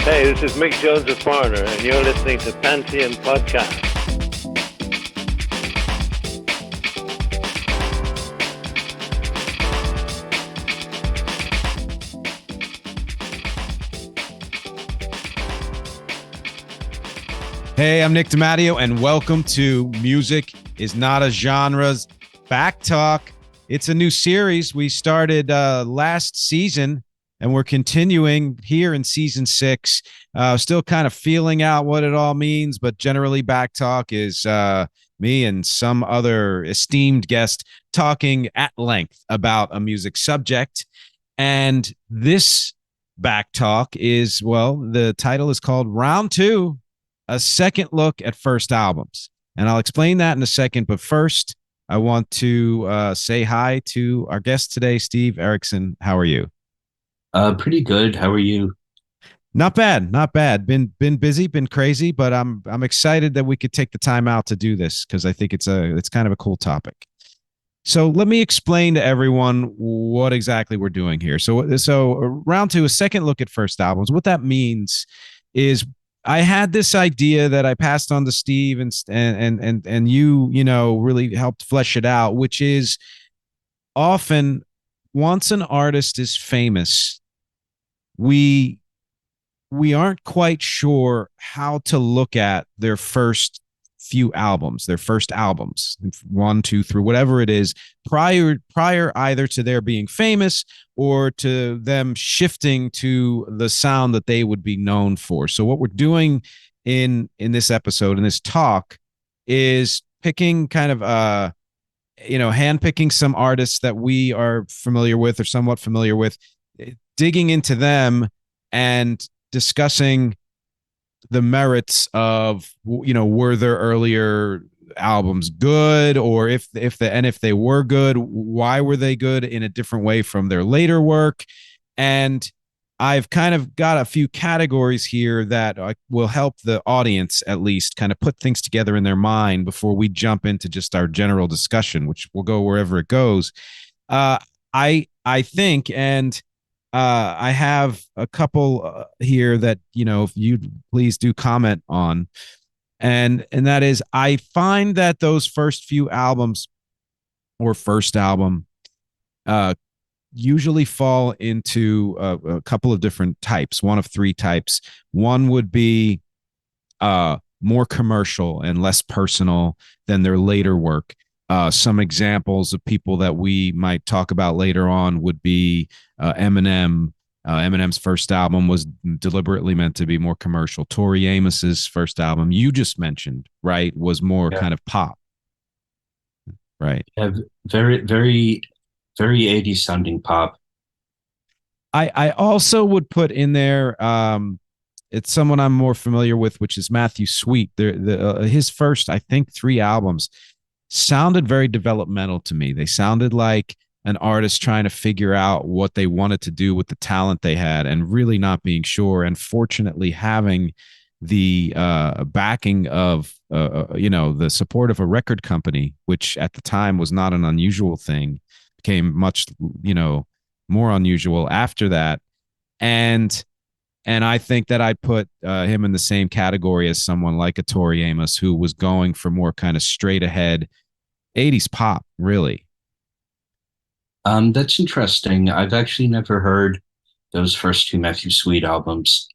Hey, this is Mick Jones of Foreigner, and you're listening to Pantheon Podcast. Hey, I'm Nick DiMatteo, and welcome to Music is Not a Genre's BackTalk. It's a new series we started last season, and we're continuing here in season 6. Still kind of feeling out what it all means, but generally BackTalk is me and some other esteemed guest talking at length about a music subject. And this BackTalk is, well, the title is called Round 2, a second look at first albums. And I'll explain that in a second. But first, I want to say hi to our guest today, Steve Erickson. How are you? Pretty good. How are you? Not bad, not bad. Been busy, been crazy, but I'm excited that we could take the time out to do this because I think it's kind of a cool topic. So let me explain to everyone what exactly we're doing here. So round 2, a second look at first albums. What that means is I had this idea that I passed on to Steve and you know, really helped flesh it out, which is often once an artist is famous, we aren't quite sure how to look at their first few albums, their first albums, 1, 2, 3, whatever it is, prior either to their being famous or to them shifting to the sound that they would be known for. So what we're doing in this episode, in this talk, is picking kind of handpicking some artists that we are familiar with or somewhat familiar with, digging into them and discussing the merits of, you know, were their earlier albums good, or if they were good, why were they good in a different way from their later work. And I've kind of got a few categories here that will help the audience at least kind of put things together in their mind before we jump into just our general discussion, which will go wherever it goes. I think, and I have a couple here that, you know, if you please do comment on, and that is, I find that those first few albums or first album usually fall into a couple of different types, one of 3 types. One would be more commercial and less personal than their later work. Some examples of people that we might talk about later on would be Eminem. Eminem's first album was deliberately meant to be more commercial. Tori Amos's first album, you just mentioned, right, was more Yeah. kind of pop, right? Yeah, very, very, very 80s sounding pop. I also would put in there, it's someone I'm more familiar with, which is Matthew Sweet. His first, I think, 3 albums sounded very developmental to me. They sounded like an artist trying to figure out what they wanted to do with the talent they had and really not being sure. And fortunately, having the backing of, the support of a record company, which at the time was not an unusual thing, became much, more unusual after that. And I think that I'd put him in the same category as someone like a Tori Amos, who was going for more kind of straight ahead 80s pop, really. That's interesting. I've actually never heard those first 2 Matthew Sweet albums.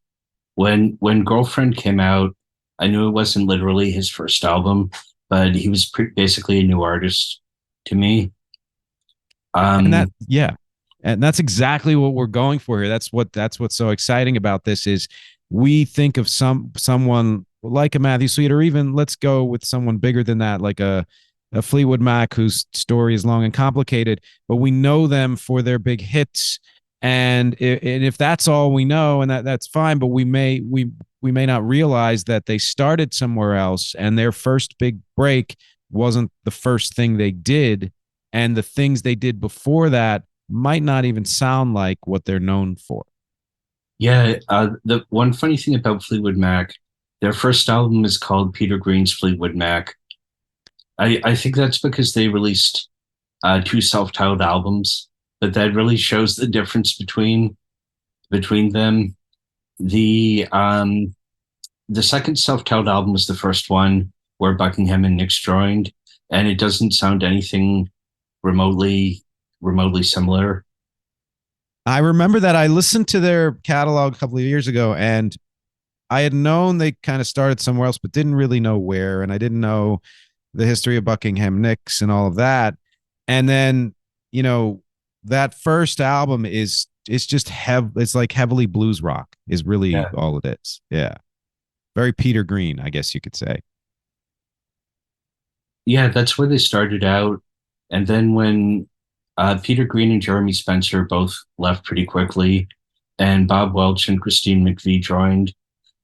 When Girlfriend came out, I knew it wasn't literally his first album, but he was basically a new artist to me. And Um, and that's exactly what we're going for here. That's what's so exciting about this is we think of someone like a Matthew Sweet, or even let's go with someone bigger than that, like a Fleetwood Mac, whose story is long and complicated, but we know them for their big hits. And if that's all we know, and that's fine, but we may not realize that they started somewhere else, and their first big break wasn't the first thing they did, and the things they did before that might not even sound like what they're known for. yeah, the one funny thing about Fleetwood Mac, their first album is called Peter Green's Fleetwood Mac. I think that's because they released 2 self-titled albums, but that really shows the difference between them. The second self-titled album was the first one where Buckingham and Nix joined, and it doesn't sound anything remotely similar. I remember that I listened to their catalog a couple of years ago, and I had known they kind of started somewhere else, but didn't really know where. And I didn't know the history of Buckingham Nicks and all of that. And then, you know, that first album is it's just it's like heavily blues rock is really Yeah. all it is. Yeah. Very Peter Green, I guess you could say. Yeah, that's where they started out. And then when Peter Green and Jeremy Spencer both left pretty quickly, and Bob Welch and Christine McVie joined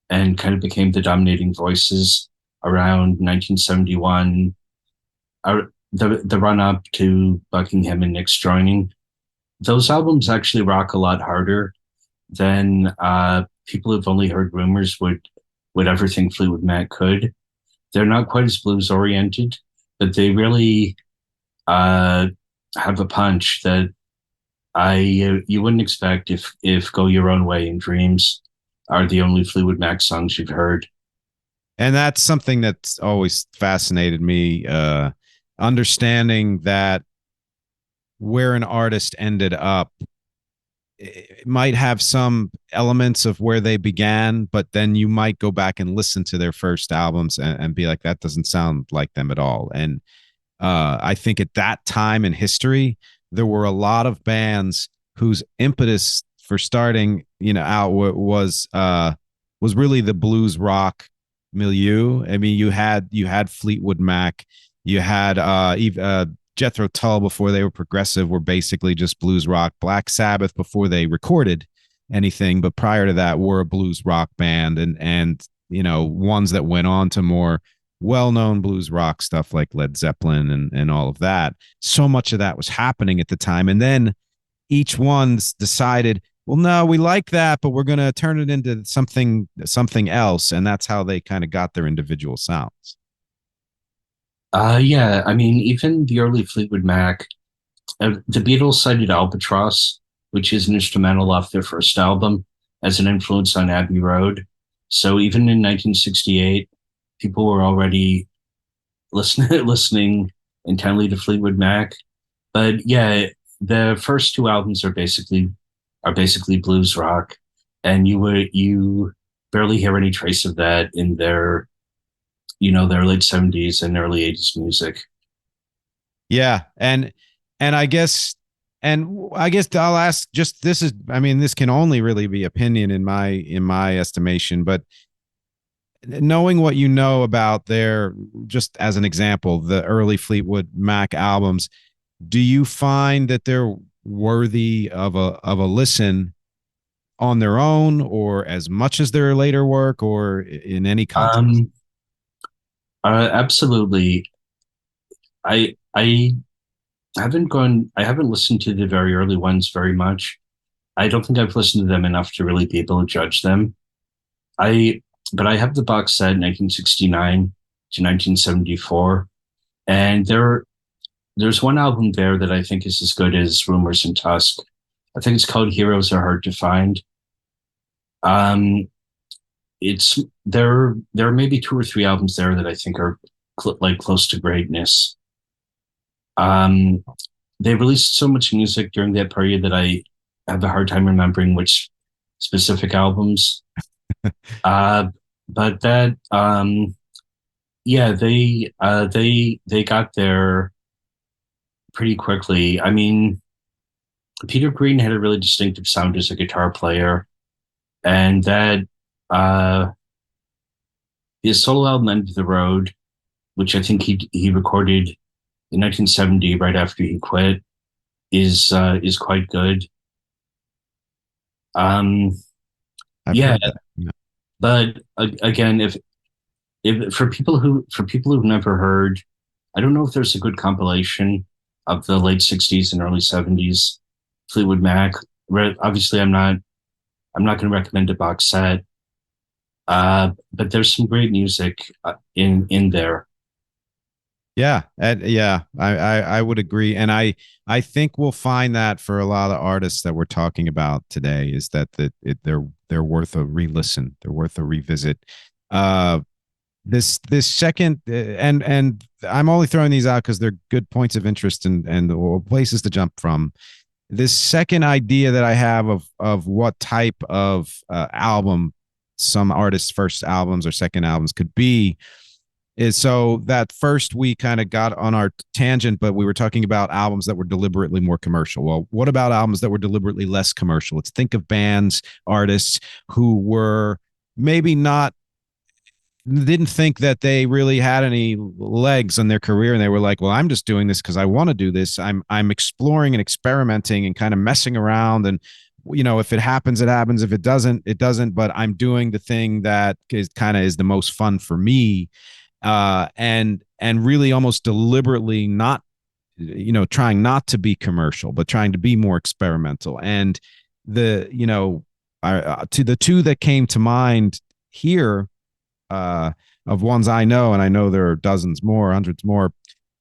and kind of became the dominating voices around 1971, the run up to Buckingham and Nix joining. Those albums actually rock a lot harder than people who've only heard rumors would ever think Fleetwood Mac could. They're not quite as blues oriented, but they really have a punch that you wouldn't expect if "Go Your Own Way" and "Dreams" are the only Fleetwood Mac songs you've heard. And that's something that's always fascinated me, understanding that where an artist ended up, it might have some elements of where they began, but then you might go back and listen to their first albums and be like, that doesn't sound like them at all. And I think at that time in history, there were a lot of bands whose impetus for starting, out was really the blues rock milieu. I mean, you had Fleetwood Mac, you had Jethro Tull before they were progressive were basically just blues rock. Black Sabbath before they recorded anything, but prior to that were a blues rock band, and ones that went on to more well-known blues rock stuff like Led Zeppelin and all of that. So much of that was happening at the time, and then each one's decided, well, no, we like that, but we're going to turn it into something else, and that's how they kind of got their individual sounds. Yeah, I mean, even the early Fleetwood Mac, the Beatles cited Albatross, which is an instrumental off their first album, as an influence on Abbey Road. So even in 1968, people were already listening intently to Fleetwood Mac. But yeah, the first two albums are basically blues rock, and you barely hear any trace of that in their late 70s and early 80s music. Yeah, and I guess I'll ask, just this is, I mean, this can only really be opinion in my estimation, but knowing what you know about their, just as an example, the early Fleetwood Mac albums, do you find that they're worthy of a listen on their own, or as much as their later work, or in any context? Absolutely. I I haven't listened to the very early ones very much. I don't think I've listened to them enough to really be able to judge them. I but I have the box set 1969 to 1974, and there's one album there that I think is as good as Rumors and Tusk. I think it's called Heroes Are Hard to Find. Um, it's there are maybe two or three albums there that I think are like close to greatness. Um, they released so much music during that period that I have a hard time remembering which specific albums. Uh, but that yeah, they got there pretty quickly. I mean, Peter Green had a really distinctive sound as a guitar player, and that uh, his solo album "End of the Road," which I think he recorded in 1970, right after he quit, is quite good. Um, I've yeah, heard that. Yeah. but again, if for people who've never heard, I don't know if there's a good compilation of the late 60s and early 70s Fleetwood Mac. Obviously, I'm not going to recommend a box set, but there's some great music in there. Yeah, yeah, I would agree, and I think we'll find that for a lot of artists that we're talking about today is that they're worth a re-listen, they're worth a revisit. Uh, this second, and I'm only throwing these out because they're good points of interest and or places to jump from. This second idea that I have of what type of album some artists' first albums or second albums could be is so that first we kind of got on our tangent, but we were talking about albums that were deliberately more commercial. Well, what about albums that were deliberately less commercial? Let's think of bands, artists who were maybe not didn't think that they really had any legs on their career, and they were like, well, I'm just doing this because I want to do this. I'm exploring and experimenting and kind of messing around, and if it happens it happens, if it doesn't it doesn't, but I'm doing the thing that is kind of is the most fun for me, and really almost deliberately not trying not to be commercial but trying to be more experimental. And the to the two that came to mind here, uh, of ones I know, and I know there are dozens more, hundreds more,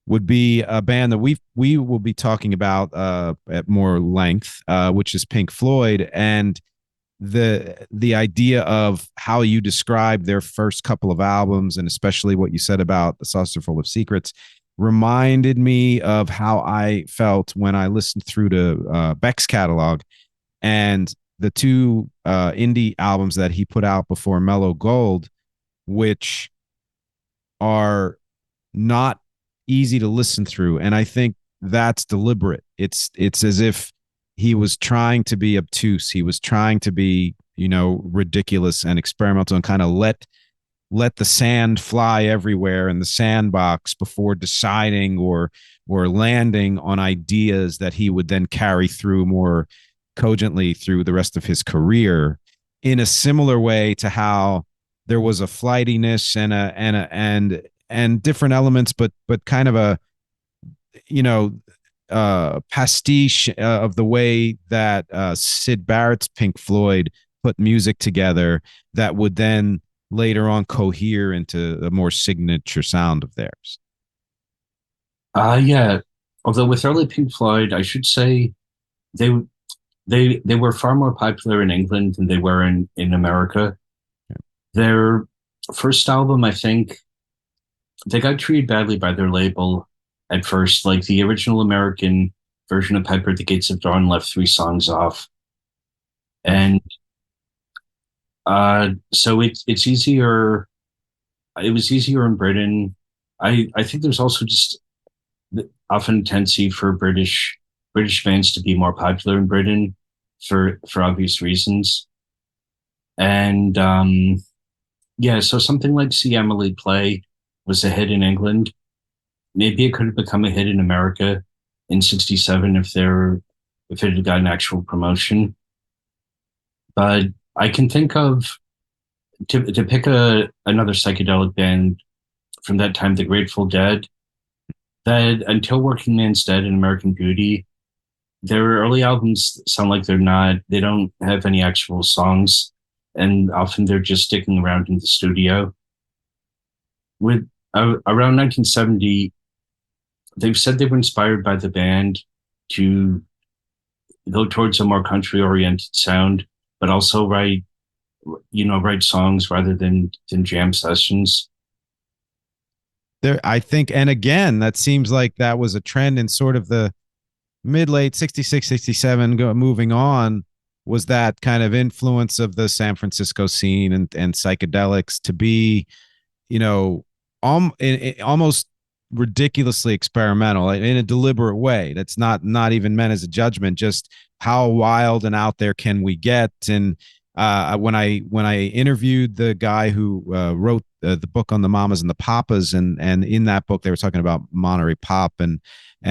would be a band that we will be talking about at more length, which is Pink Floyd. And the idea of how you describe their first couple of albums, and especially what you said about The Saucer Full of Secrets, reminded me of how I felt when I listened through to Beck's catalog and the two indie albums that he put out before Mellow Gold, which are not easy to listen through. And I think that's deliberate. It's as if he was trying to be obtuse. He was trying to be, ridiculous and experimental and kind of let the sand fly everywhere in the sandbox before deciding or landing on ideas that he would then carry through more cogently through the rest of his career, in a similar way to how there was a flightiness and different elements, but kind of a pastiche of the way that Syd Barrett's Pink Floyd put music together that would then later on cohere into a more signature sound of theirs. Yeah. Although with early Pink Floyd, I should say they they were far more popular in England than they were in America. Their first album, I think, they got treated badly by their label at first. Like the original American version of Piper at the Gates of Dawn left three songs off, and so it's easier. It was easier in Britain. I think there's also just often a tendency for British bands to be more popular in Britain for obvious reasons. And yeah, so something like See Emily Play was a hit in England. Maybe it could have become a hit in America in '67 if it had gotten actual promotion. But I can think of to pick another psychedelic band from that time, the Grateful Dead, that until Working Man's Dead and American Beauty, their early albums sound like they don't have any actual songs, and often they're just sticking around in the studio. With around 1970, they've said they were inspired by the band to go towards a more country-oriented sound, but also write songs rather than jam sessions. There, I think, and again, that seems like that was a trend in sort of the mid late 66, 67, moving on, was that kind of influence of the San Francisco scene and psychedelics to be, almost ridiculously experimental in a deliberate way. That's not even meant as a judgment, just how wild and out there can we get. And when I interviewed the guy who wrote the book on the Mamas and the Papas, and in that book they were talking about Monterey Pop and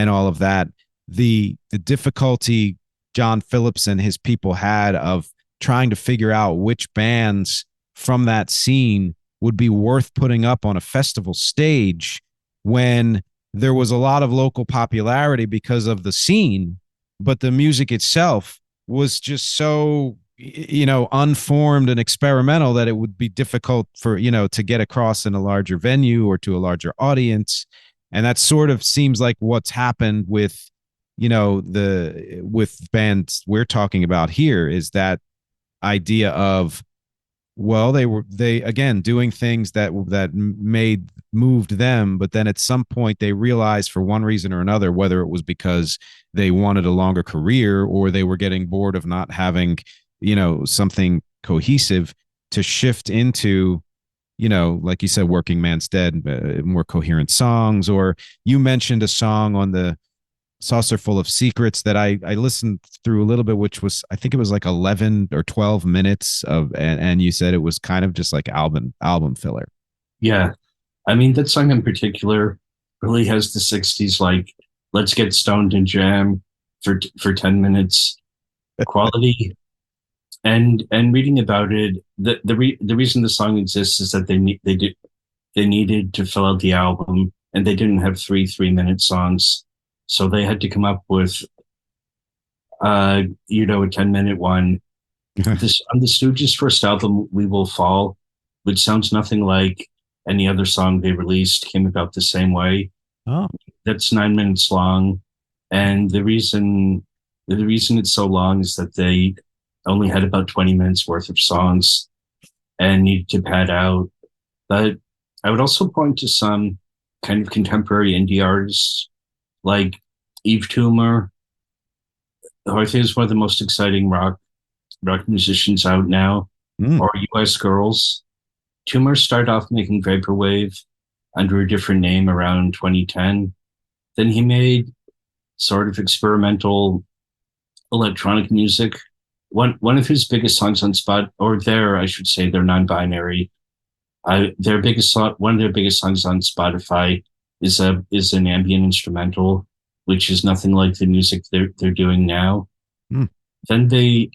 all of that, the difficulty John Phillips and his people had of trying to figure out which bands from that scene would be worth putting up on a festival stage when there was a lot of local popularity because of the scene, but the music itself was just so unformed and experimental that it would be difficult for to get across in a larger venue or to a larger audience. And that sort of seems like what's happened with, with bands we're talking about here, is that idea of, well, they again doing things that moved them, but then at some point they realized, for one reason or another, whether it was because they wanted a longer career or they were getting bored of not having, something cohesive, to shift into, like you said, Working Man's Dead, more coherent songs. Or you mentioned a song on the Saucer Full of Secrets that I listened through a little bit, which was, I think it was like 11 or 12 minutes of, and you said it was kind of just like album filler. Yeah. I mean, that song in particular really has the 60s, like, let's get stoned and jam for 10 minutes quality. And reading about it, the reason the song exists is that they needed to fill out the album, and they didn't have 3-minute songs. So they had to come up with, a 10-minute one. This on the Stooges' first album, "We Will Fall," which sounds nothing like any other song they released, came about the same way. Oh, That's 9 minutes long, and the reason it's so long is that they only had about 20 minutes worth of songs and needed to pad out. But I would also point to some kind of contemporary indie artists like Eve Toomer, who I think is one of the most exciting rock musicians out now, or US Girls. Toomer started off making vaporwave under a different name around 2010. Then he made sort of experimental electronic music. One of his biggest songs on I should say, they're non-binary. One of their biggest songs on Spotify is an ambient instrumental, which is nothing like the music they're doing now. Then they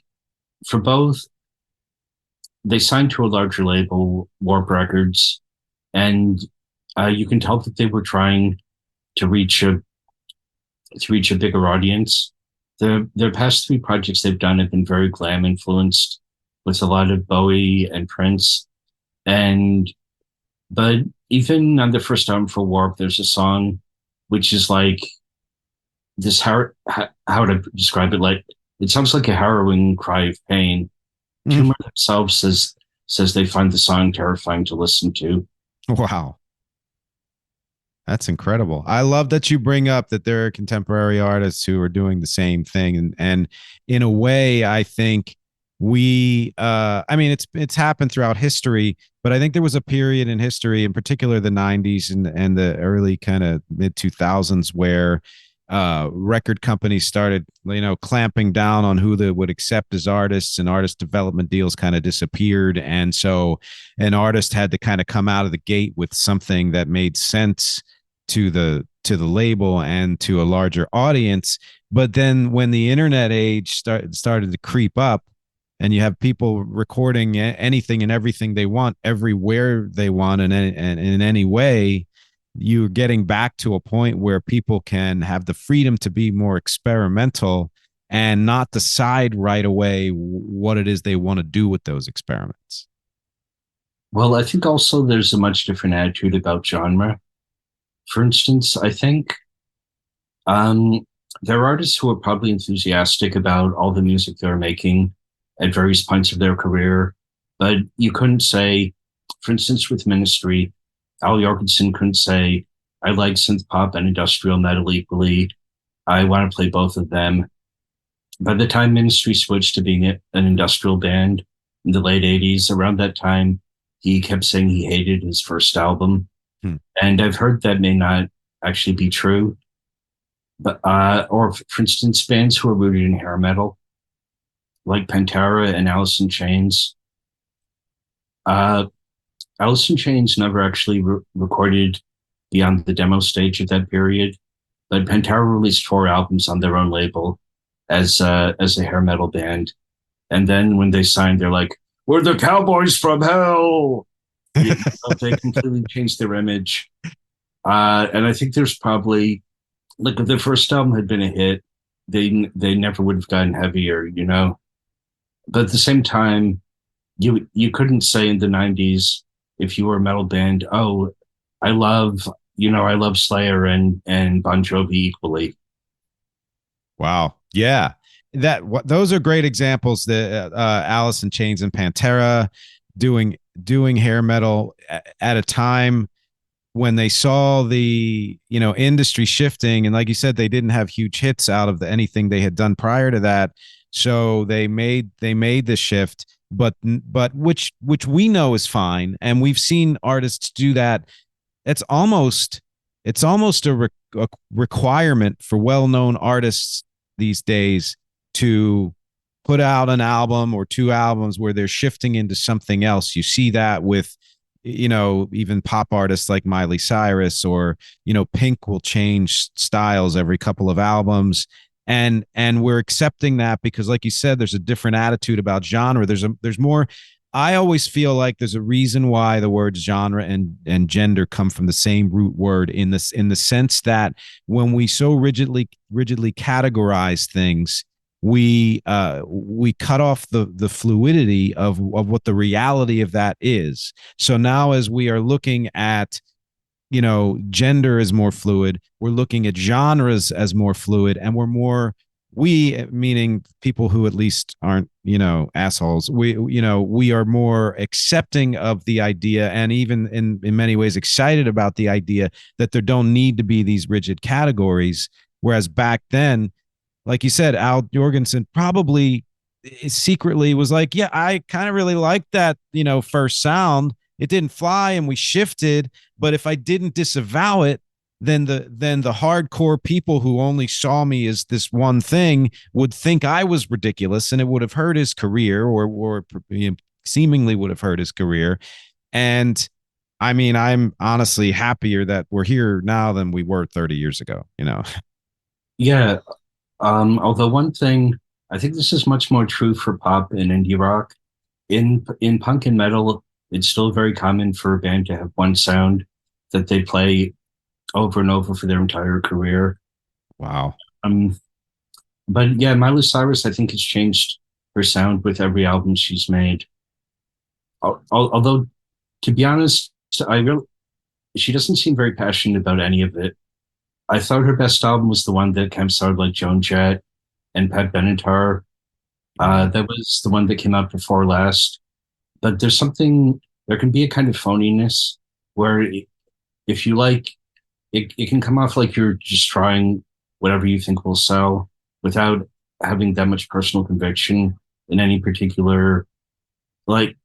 signed to a larger label, Warp Records, and you can tell that they were trying to reach a bigger audience. Their past 3 projects they've done have been very glam influenced, with a lot of Bowie and Prince. But even on the first album for Warp, there's a song which is like this, how to describe it, like, it sounds like a harrowing cry of pain. Toomer themselves says they find the song terrifying to listen to. wow. That's incredible. I love that you bring up that there are contemporary artists who are doing the same thing. And in a way, I think I mean, it's happened throughout history, but I think there was a period in history, in particular the 90s and the early kind of mid 2000s, where record companies started, clamping down on who they would accept as artists, and artist development deals kind of disappeared. And so an artist had to kind of come out of the gate with something that made sense to the label and to a larger audience. But then when the internet age started to creep up, and you have people recording anything and everything they want, everywhere they want, and in any way, you're getting back to a point where people can have the freedom to be more experimental and not decide right away what it is they want to do with those experiments. Well, I think also there's a much different attitude about genre. For instance, I think there are artists who are probably enthusiastic about all the music they're making at various points of their career, but you couldn't say, for instance, with Ministry, Al Jorgensen couldn't say, I like synth pop and industrial metal equally. I want to play both of them. By the time Ministry switched to being an industrial band in the late 80s, around that time, he kept saying he hated his first album. And I've heard that may not actually be true. But or for instance, bands who are rooted in hair metal, like Pantera and Alice in Chains. Alice in Chains never actually recorded beyond the demo stage of that period, but Pantera released 4 albums on their own label as a hair metal band. And then when they signed, they're like, "We're the Cowboys from Hell." They completely changed their image. And I think there's probably, like, if the first album had been a hit, they never would have gotten heavier, But at the same time, you couldn't say in the 90s, if you were a metal band, "Oh, I love I love Slayer and Bon Jovi equally. Wow. Yeah. Those are great examples. The Alice in Chains and Pantera doing hair metal at a time when they saw the industry shifting, and like you said, they didn't have huge hits out of anything they had done prior to that, so they made the shift, but which we know is fine, and we've seen artists do that. It's almost a requirement for well-known artists these days to put out an album or two albums where they're shifting into something else. You see that with even pop artists like Miley Cyrus, or Pink will change styles every couple of albums, and we're accepting that because, like you said, there's a different attitude about genre. There's more. I always feel like there's a reason why the words genre and gender come from the same root word, in the sense that when we so rigidly categorize things, we cut off the fluidity of what the reality of that is. So now, as we are looking at, gender is more fluid, we're looking at genres as more fluid, and we, meaning people who at least aren't assholes, we are more accepting of the idea, and even in many ways excited about the idea that there don't need to be these rigid categories. Whereas back then, like you said, Al Jorgensen probably secretly was like, yeah, I kind of really liked that, first sound. It didn't fly and we shifted, but if I didn't disavow it, then the hardcore people who only saw me as this one thing would think I was ridiculous, and it would have hurt his career, or seemingly would have hurt his career. And I mean, I'm honestly happier that we're here now than we were 30 years ago, Yeah. Although one thing, I think this is much more true for pop and indie rock. In punk and metal, it's still very common for a band to have one sound that they play over and over for their entire career. Wow. But yeah, Miley Cyrus, I think, has changed her sound with every album she's made. Although, to be honest, she doesn't seem very passionate about any of it. I thought her best album was the one that kind of sounded like Joan Jett and Pat Benatar. That was the one that came out before last. But there can be a kind of phoniness where if you like, it can come off like you're just trying whatever you think will sell without having that much personal conviction in any particular, like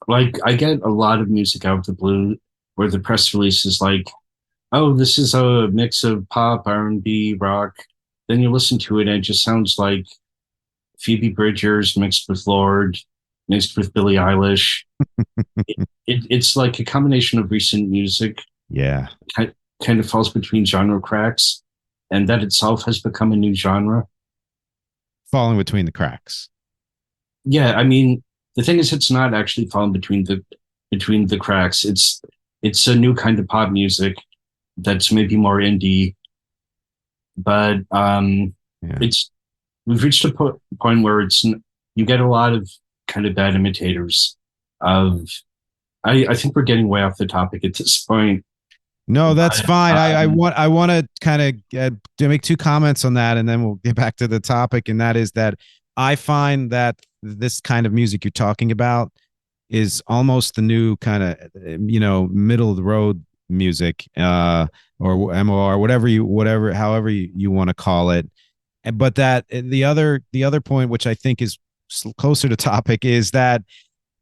I get a lot of music out of the blue where the press release is like, oh, this is a mix of pop, R&B, rock. Then you listen to it and it just sounds like Phoebe Bridgers mixed with Lorde, mixed with Billie Eilish. It's like a combination of recent music. Yeah. Kind of falls between genre cracks, and that itself has become a new genre. Falling between the cracks. Yeah, I mean, the thing is, it's not actually falling between the cracks. It's a new kind of pop music that's maybe more indie, but we've reached a point where you get a lot of kind of bad imitators of. I think we're getting way off the topic at this point. No, that's fine. I want to kind of to make two comments on that, and then we'll get back to the topic. And that is that I find that this kind of music you're talking about is almost the new kind of middle of the road music, or MOR, however you want to call it. But that the other point, which I think is closer to topic, is that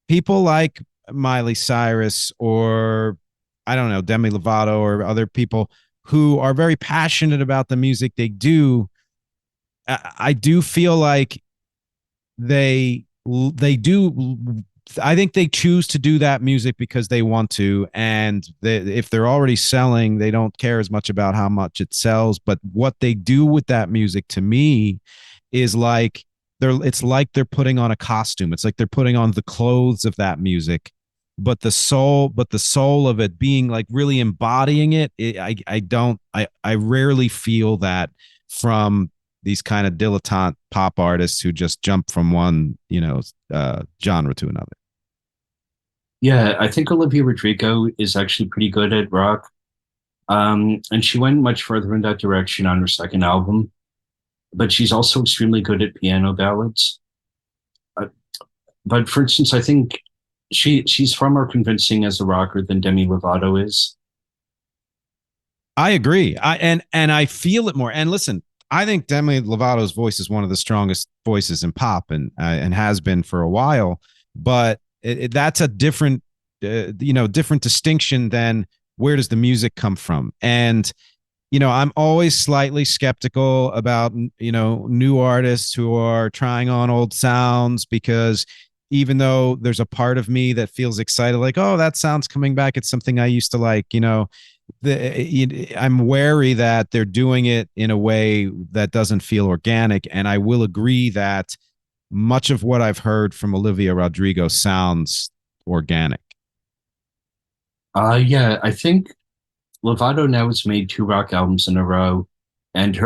people like Miley Cyrus, or I don't know, Demi Lovato, or other people who are very passionate about the music they do, I do feel like they do. I think they choose to do that music because they want to, and if they're already selling, they don't care as much about how much it sells. But what they do with that music, to me, is like it's like they're putting on a costume. It's like they're putting on the clothes of that music, but the soul of it being like really embodying it. I rarely feel that from these kind of dilettante pop artists who just jump from one genre to another. Yeah, I think Olivia Rodrigo is actually pretty good at rock. And she went much further in that direction on her second album. But she's also extremely good at piano ballads. Uh, but for instance, I think she's far more convincing as a rocker than Demi Lovato is. I agree. And I feel it more. And listen, I think Demi Lovato's voice is one of the strongest voices in pop, and has been for a while. But that's a different, different distinction than where does the music come from. And I'm always slightly skeptical about new artists who are trying on old sounds, because even though there's a part of me that feels excited, like, oh, that sound's coming back, it's something I used to like, I'm wary that they're doing it in a way that doesn't feel organic. And I will agree that much of what I've heard from Olivia Rodrigo sounds organic. Yeah, I think Lovato now has made two rock albums in a row, and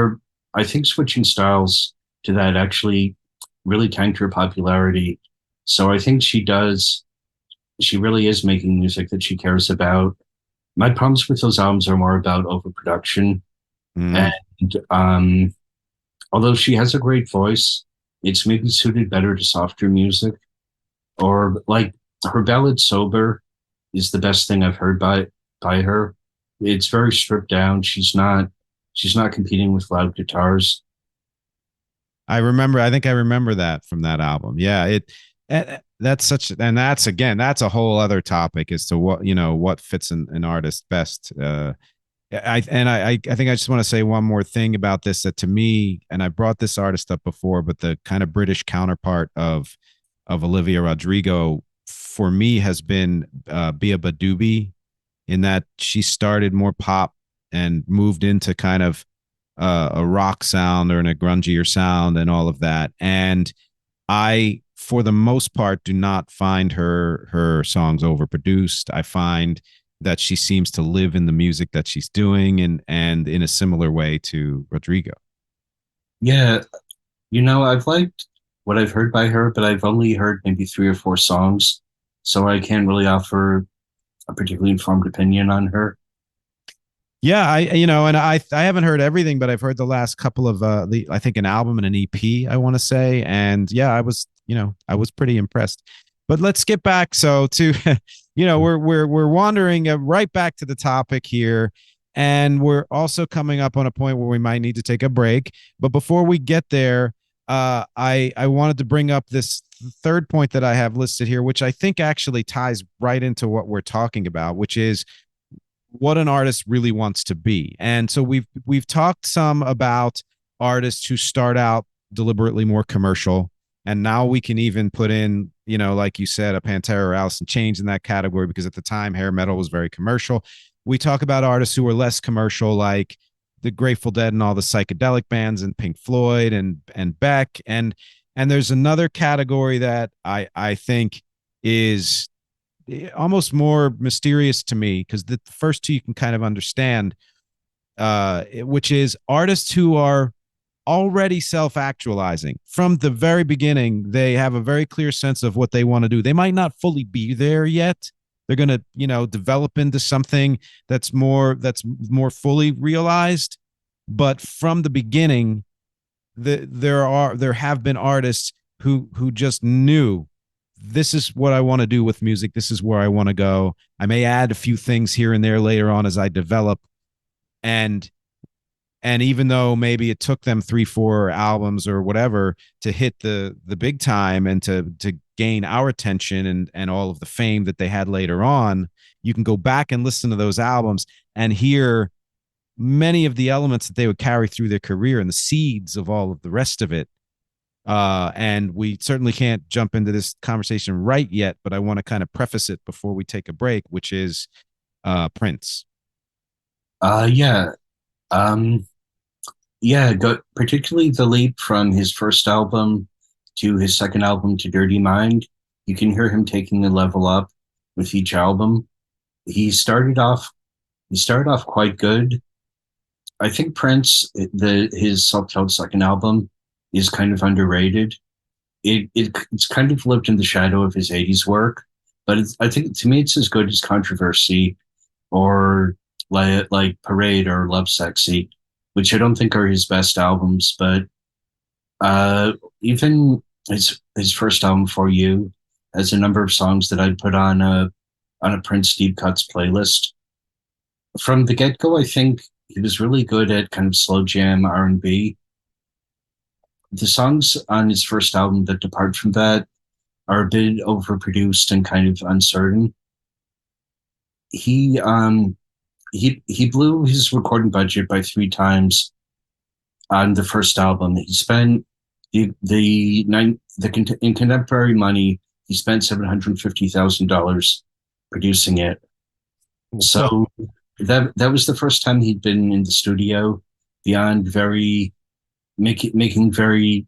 I think switching styles to that actually really tanked her popularity. So I think she really is making music that she cares about. My problems with those albums are more about overproduction. Mm. And although she has a great voice, it's maybe suited better to softer music. Or like her ballad Sober is the best thing I've heard by her. It's very stripped down. She's not competing with loud guitars. I think I remember that from that album. Yeah, that's a whole other topic as to what fits an artist best. I think I just want to say one more thing about this, that to me, and I brought this artist up before, but the kind of British counterpart of Olivia Rodrigo for me has been Bia Badubi, in that she started more pop and moved into kind of a rock sound or in a grungier sound and all of that. And I, for the most part, do not find her songs overproduced. I find that she seems to live in the music that she's doing, and in a similar way to Rodrigo. Yeah, I've liked what I've heard by her, but I've only heard maybe three or four songs, so I can't really offer a particularly informed opinion on her. Yeah, and I haven't heard everything, but I've heard the last couple of I think an album and an EP, I want to say, and yeah, I was pretty impressed. But let's get back to we're wandering right back to the topic here, and we're also coming up on a point where we might need to take a break. But before we get there, I wanted to bring up this third point that I have listed here, which I think actually ties right into what we're talking about, which is what an artist really wants to be. And so we've talked some about artists who start out deliberately more commercial, and now we can even put in, like you said, a Pantera or Alice in Chains in that category, because at the time hair metal was very commercial. We talk about artists who are less commercial, like the Grateful Dead and all the psychedelic bands, and Pink Floyd and Beck, and there's another category that I think is almost more mysterious to me, because the first two you can kind of understand, which is artists who are already self-actualizing from the very beginning. They have a very clear sense of what they want to do. They might not fully be there yet. They're going to, develop into something that's more fully realized. But from the beginning, there have been artists who just knew, this is what I want to do with music. This is where I want to go. I may add a few things here and there later on as I develop. And even though maybe it took them 3-4 albums or whatever to hit the big time and to gain our attention and all of the fame that they had later on, you can go back and listen to those albums and hear many of the elements that they would carry through their career and the seeds of all of the rest of it. And we certainly can't jump into this conversation right yet, but I want to kind of preface it before we take a break, which is Prince. Yeah. Particularly the leap from his first album to his second album, to Dirty Mind. You can hear him taking a level up with each album. He started off quite good. I think Prince, his self-titled second album, is kind of underrated. It's kind of lived in the shadow of his 80s work, but I think to me it's as good as Controversy or like Parade or Love Sexy, which I don't think are his best albums, but even his first album, For You, has a number of songs that I'd put on a Prince Deep Cuts playlist. From the get go, I think he was really good at kind of slow jam R&B. The songs on his first album that depart from that are a bit overproduced and kind of uncertain. He blew his recording budget by 3 times on the first album. He spent in contemporary money, he spent $750,000 producing it. So that was the first time he'd been in the studio beyond making very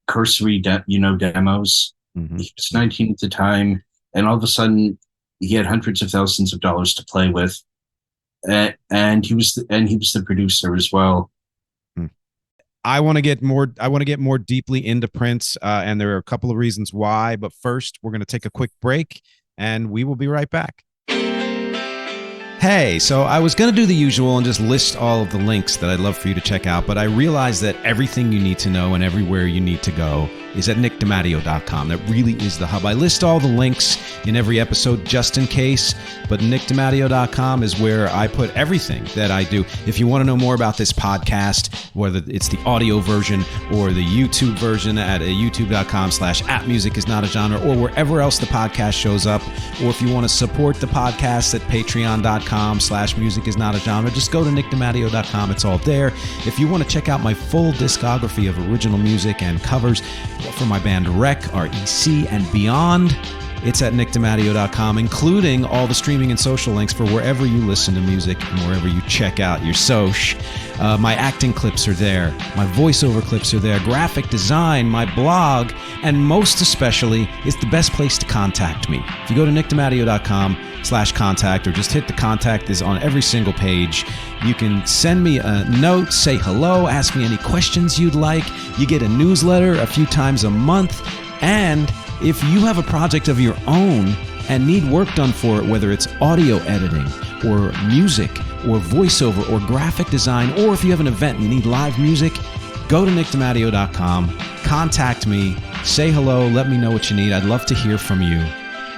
cursory demos. Mm-hmm. He was 19 at the time, and all of a sudden he had hundreds of thousands of dollars to play with, and he was the producer as well. I want to get more deeply into Prince, and there are a couple of reasons why. But first, we're going to take a quick break, and we will be right back. Hey, so I was going to do the usual and just list all of the links that I'd love for you to check out, but I realized that everything you need to know and everywhere you need to go is at nickdimatteo.com. That really is the hub. I list all the links in every episode just in case, but nickdimatteo.com is where I put everything that I do. If you want to know more about this podcast, whether it's the audio version or the YouTube version at youtube.com/@musicisnotagenre or wherever else the podcast shows up, or if you want to support the podcast at patreon.com/musicisnotagenre, just go to nickdimatteo.com. It's all there. If you want to check out my full discography of original music and covers for my band REC, REC, and beyond, it's at nickdimatteo.com, including all the streaming and social links for wherever you listen to music and wherever you check out your soch. My acting clips are there. My voiceover clips are there. Graphic design, my blog, and most especially is the best place to contact me. If you go to nickdimatteo.com/contact or just hit the contact is on every single page. You can send me a note, say hello, ask me any questions you'd like. You get a newsletter a few times a month, and if you have a project of your own and need work done for it, whether it's audio editing or music or voiceover or graphic design, or if you have an event and you need live music, go to nickdimatteo.com, contact me, say hello, let me know what you need. I'd love to hear from you.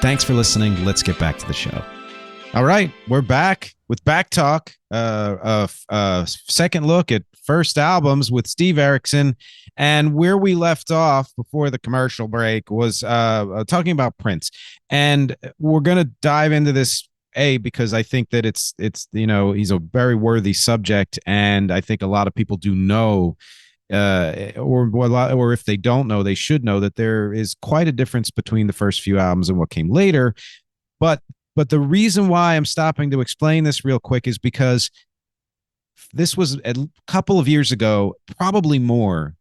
Thanks for listening. Let's get back to the show. All right, we're back with BackTalk, second look at first albums with Steve Erickson. And where we left off before the commercial break was talking about Prince. And we're going to dive into this, because I think that it's he's a very worthy subject. And I think a lot of people do know, or if they don't know, they should know that there is quite a difference between the first few albums and what came later. But the reason why I'm stopping to explain this real quick is because this was a couple of years ago, probably more.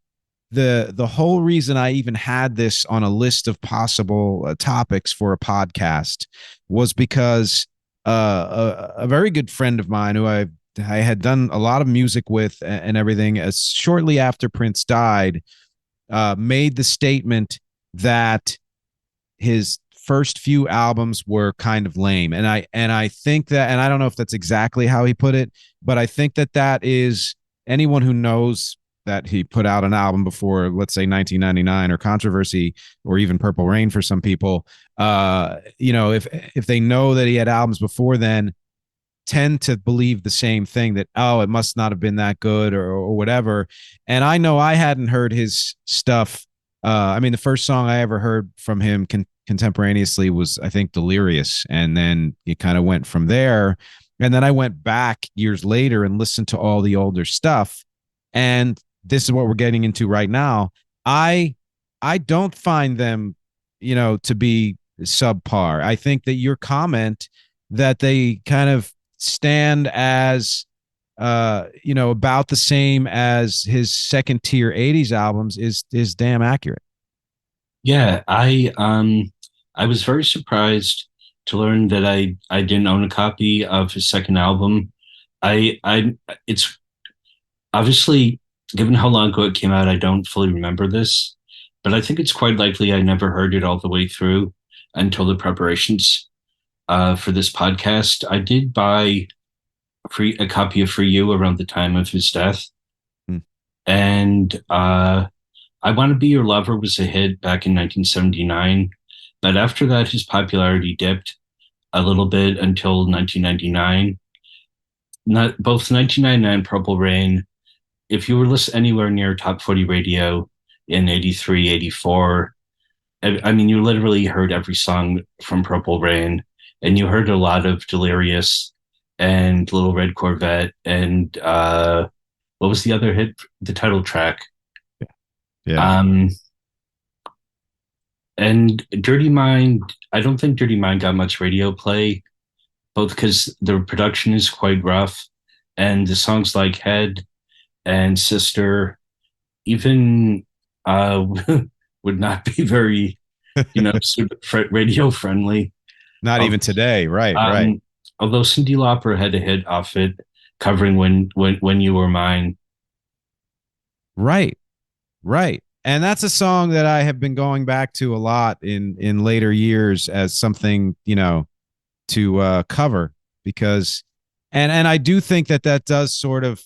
The whole reason I even had this on a list of possible topics for a podcast was because a very good friend of mine who I had done a lot of music with and everything, as shortly after Prince died, made the statement that his first few albums were kind of lame. And I think that, and I don't know if that's exactly how he put it, but I think that is anyone who knows that he put out an album before, let's say 1999 or Controversy or even Purple Rain for some people, if they know that he had albums before then, tend to believe the same thing, that, oh, it must not have been that good or whatever. And I know I hadn't heard his stuff. The first song I ever heard from him contemporaneously was, I think, Delirious. And then it kind of went from there. And then I went back years later and listened to all the older stuff. And this is what we're getting into right now. I don't find them, to be subpar. I think that your comment that they kind of stand as, about the same as his second tier 80s albums is damn accurate. Yeah. I was very surprised to learn that I didn't own a copy of his second album. It's obviously, given how long ago it came out, I don't fully remember this, but I think it's quite likely I never heard it all the way through until the preparations for this podcast. I did buy a copy of For You around the time of his death. Hmm. And I Want to Be Your Lover was a hit back in 1979. But after that, his popularity dipped a little bit until 1999. Not both 1999 Purple Rain. If you were listening anywhere near Top 40 Radio in 83, 84, I mean, you literally heard every song from Purple Rain, and you heard a lot of Delirious and Little Red Corvette and what was the other hit? The title track. Yeah. Um, and Dirty Mind, I don't think Dirty Mind got much radio play, both because the production is quite rough, and the songs like Head and Sister, even would not be very, sort of radio friendly. Not even today. Right. Right. Although Cyndi Lauper had a hit off it, covering when You Were Mine. Right. Right. And that's a song that I have been going back to a lot in later years as something, to cover because and I do think that does sort of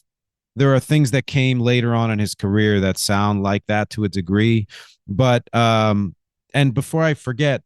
there are things that came later on in his career that sound like that to a degree, but and before I forget,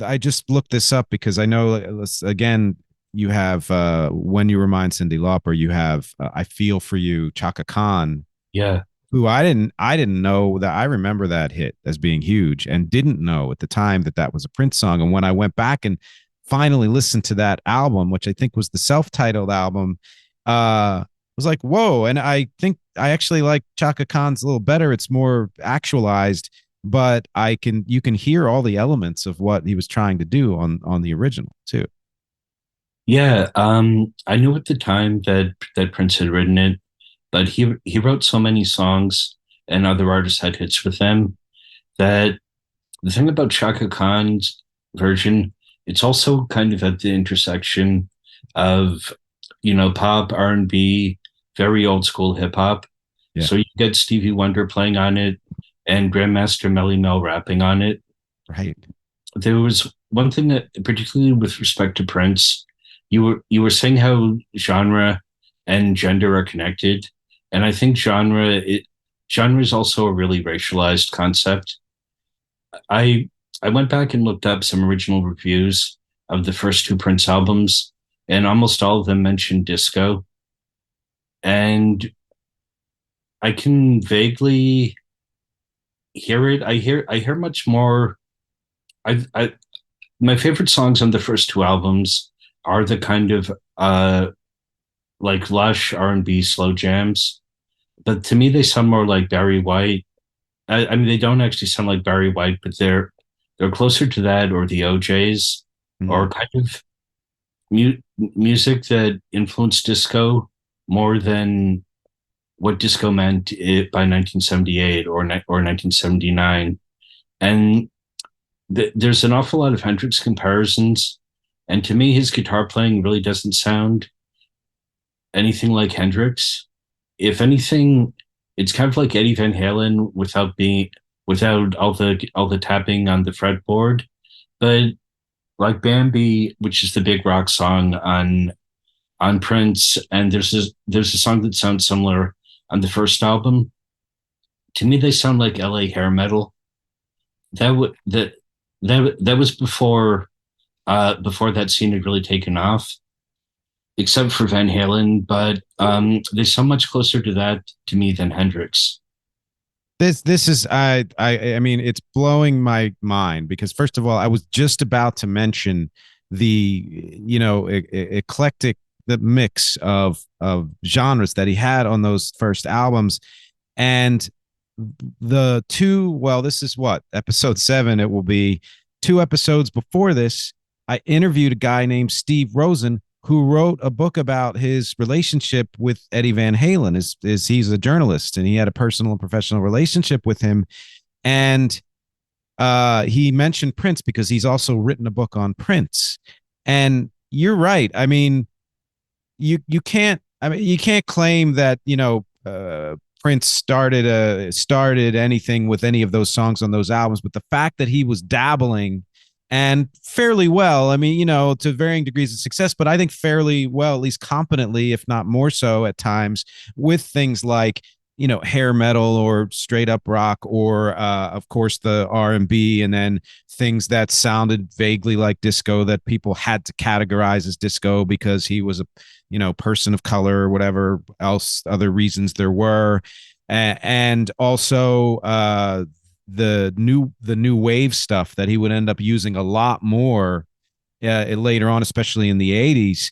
I just looked this up because I know again you have When You Remind Cyndi Lauper, you have I Feel for You, Chaka Khan, Yeah. who I didn't know that. I remember that hit as being huge and didn't know at the time that was a Prince song. And when I went back and finally listened to that album, which I think was the self-titled album, was like, whoa. And I think I actually like Chaka Khan's a little better. It's more actualized, but you can hear all the elements of what he was trying to do on the original too. Yeah. I knew at the time that Prince had written it, but he wrote so many songs and other artists had hits with him that the thing about Chaka Khan's version, it's also kind of at the intersection of, pop, R&B, very old school hip hop. Yeah. So you get Stevie Wonder playing on it and Grandmaster Melly Mel rapping on it. Right. There was one thing that, particularly with respect to Prince, you were saying how genre and gender are connected, and I think genre is also a really racialized concept. I I went back and looked up some original reviews of the first two Prince albums, and almost all of them mentioned disco. And I can vaguely hear it. I hear much more. I My favorite songs on the first two albums are the kind of like lush R&B slow jams, but to me they sound more like Barry White. I mean, they don't actually sound like Barry White, but they're closer to that or the OJs, Mhm. or kind of music that influenced disco more than what disco meant by 1978 or 1979. And there's an awful lot of Hendrix comparisons. And to me, his guitar playing really doesn't sound anything like Hendrix. If anything, it's kind of like Eddie Van Halen without all the tapping on the fretboard. But like Bambi, which is the big rock song on Prince, and there's a song that sounds similar on the first album. To me, they sound like LA hair metal. That was before that scene had really taken off, except for Van Halen. But they sound much closer to that to me than Hendrix. This is I mean it's blowing my mind because first of all I was just about to mention the eclectic the mix of genres that he had on those first albums, and the two, well, this is what, episode 7, it will be 2 episodes before this. I interviewed a guy named Steve Rosen who wrote a book about his relationship with Eddie Van Halen. Is he's a journalist and he had a personal and professional relationship with him, and he mentioned Prince because he's also written a book on Prince. And you're right. I mean, you can't. I mean, you can't claim that Prince started anything with any of those songs on those albums. But the fact that he was dabbling and fairly well. I mean, to varying degrees of success, but I think fairly well, at least competently, if not more so at times, with things like hair metal or straight up rock, or of course the R&B, and then things that sounded vaguely like disco that people had to categorize as disco because he was a person of color or whatever else other reasons there were. And also the new wave stuff that he would end up using a lot more later on, especially in the 80s.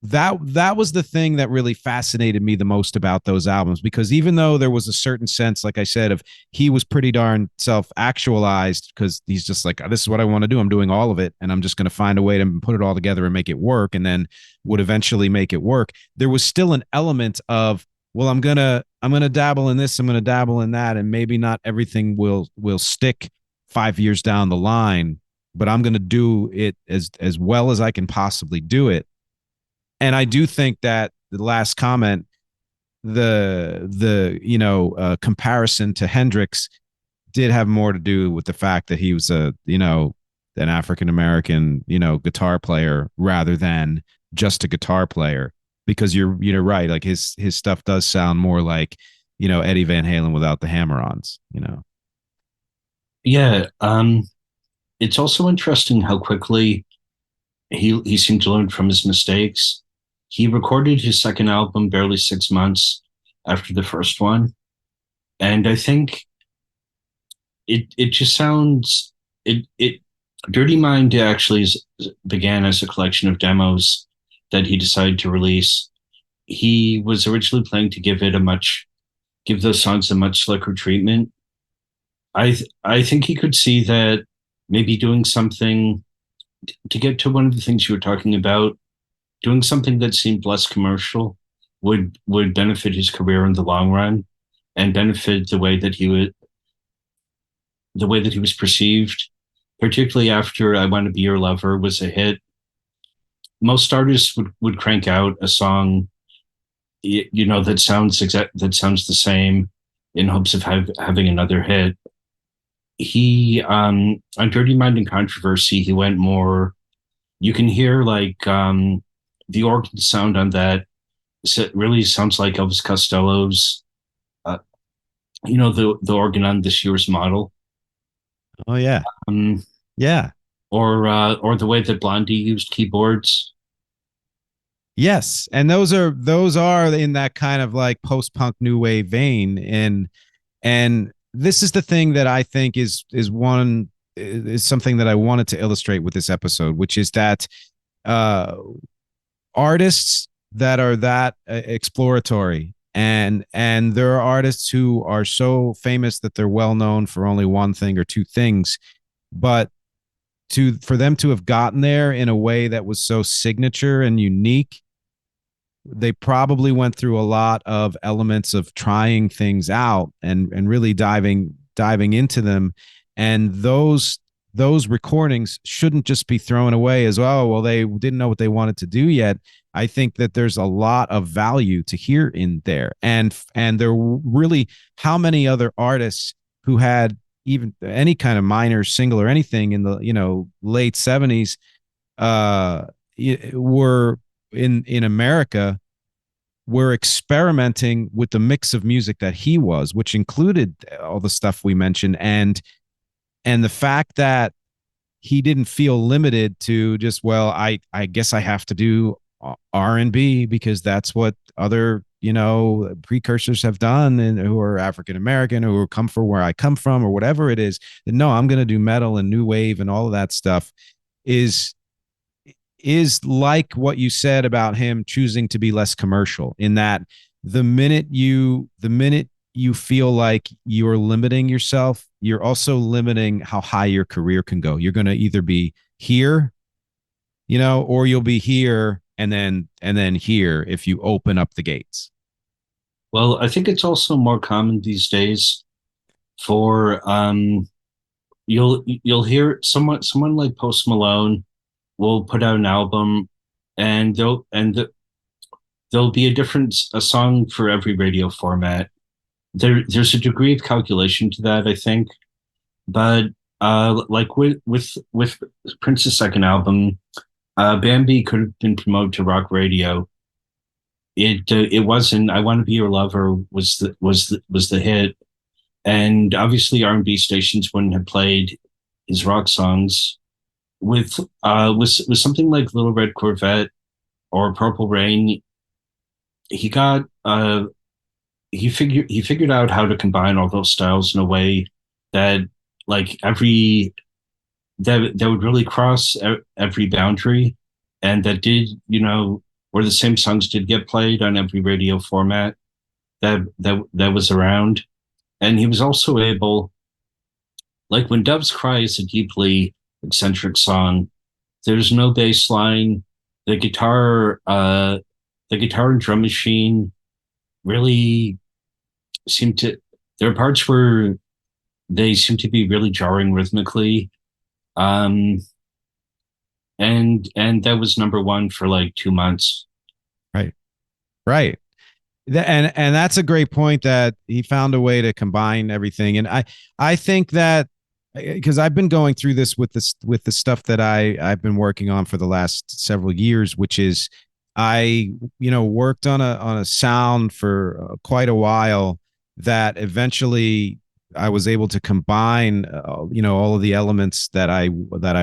That was the thing that really fascinated me the most about those albums, because even though there was a certain sense, like I said, of he was pretty darn self-actualized, because he's just like, this is what I want to do, I'm doing all of it, and I'm just going to find a way to put it all together and make it work, and then would eventually make it work. There was still an element of, well, I'm gonna dabble in this, I'm gonna dabble in that, and maybe not everything will stick 5 years down the line, but I'm gonna do it as well as I can possibly do it. And I do think that the last comment, the comparison to Hendrix, did have more to do with the fact that he was an African American guitar player rather than just a guitar player. Because you're right, like his stuff does sound more like Eddie Van Halen without the hammer-ons. Yeah. It's also interesting how quickly he seemed to learn from his mistakes. He recorded his second album barely 6 months after the first one, and I think it just sounds it. Dirty Mind actually began as a collection of demos that he decided to release. He was originally planning to give those songs a much slicker treatment. I think he could see that maybe doing something to get to one of the things you were talking about, doing something that seemed less commercial would benefit his career in the long run, and benefit the way that he was perceived, particularly after I Want to Be Your Lover was a hit. Most artists would crank out a song that sounds the same in hopes of having another hit. He on Dirty Mind and Controversy, he went more, you can hear like the organ sound on that, so it really sounds like Elvis Costello's the organ on This Year's Model. Oh yeah. um Yeah. or the way that Blondie used keyboards. Yes, and those are in that kind of like post-punk new wave vein, and this is the thing that I think is something that I wanted to illustrate with this episode, which is that artists that are that exploratory, and there are artists who are so famous that they're well known for only one thing or two things, but for them to have gotten there in a way that was so signature and unique, they probably went through a lot of elements of trying things out and really diving into them. And those recordings shouldn't just be thrown away as, oh, well, they didn't know what they wanted to do yet. I think that there's a lot of value to hear in there. And there really, how many other artists who had even any kind of minor single or anything in the late 70s were in America, were experimenting with the mix of music that he was, which included all the stuff we mentioned, and the fact that he didn't feel limited to just, well, I guess I have to do R&B because that's what other precursors have done, and who are African American, who come from where I come from, or whatever it is. And no, I'm going to do metal and new wave and all of that stuff. Is like what you said about him choosing to be less commercial, in that the minute you feel like you're limiting yourself, you're also limiting how high your career can go. You're going to either be here, or you'll be here and then here if you open up the gates. Well, I think it's also more common these days for you'll hear someone like Post Malone will put out an album, and there'll be a song for every radio format. There's a degree of calculation to that, I think, but like with Prince's second album, Bambi could have been promoted to rock radio. It wasn't. I Want to Be Your Lover was the hit, and obviously R&B stations wouldn't have played his rock songs. With something like Little Red Corvette or Purple Rain, he got he figured out how to combine all those styles in a way that like every that would really cross every boundary, and that did, where the same songs did get played on every radio format that was around. And he was also able, like when Doves Cry is a deeply eccentric song. There's no bass line. The guitar and drum machine really seem to. There are parts where they seem to be really jarring rhythmically. Um, and that was number one for like 2 months. Right. Right. And that's a great point, that he found a way to combine everything. And I think that, because I've been going through this with the stuff that I've been working on for the last several years, which is I worked on a sound for quite a while, that eventually I was able to combine all of the elements that I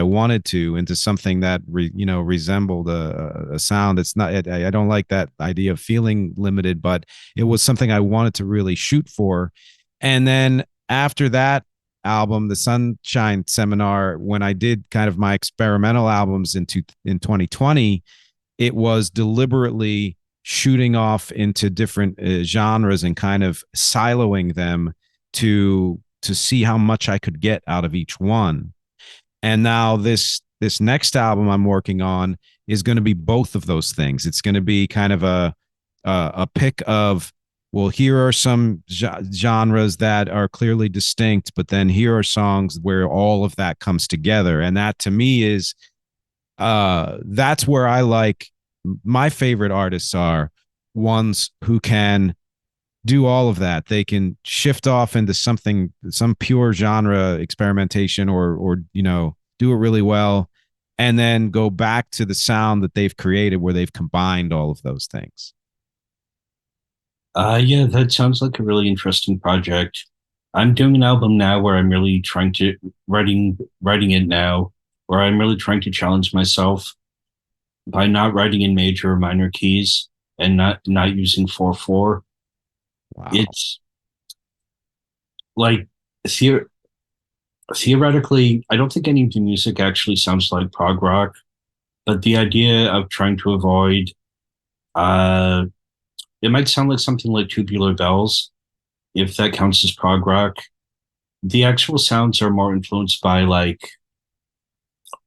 wanted to into something that resembled a sound. It's not, I don't like that idea of feeling limited, but it was something I wanted to really shoot for. And then after that album, the Sunshine Seminar, when I did kind of my experimental albums in 2020, it was deliberately shooting off into different genres and kind of siloing them to see how much I could get out of each one. And now this next album I'm working on is going to be both of those things. It's going to be kind of a pick of, well, here are some genres that are clearly distinct, but then here are songs where all of that comes together. And that to me is that's where I like, my favorite artists are ones who can do all of that. They can shift off into some pure genre experimentation, or do it really well, and then go back to the sound that they've created where they've combined all of those things. Yeah, that sounds like a really interesting project. I'm doing an album now where I'm really trying to writing it now, where I'm really trying to challenge myself by not writing in major or minor keys and not using 4/4. Wow. It's like theoretically, I don't think any of the music actually sounds like prog rock, but the idea of trying to avoid, uh, it might sound like something like Tubular Bells, if that counts as prog rock. The actual sounds are more influenced by like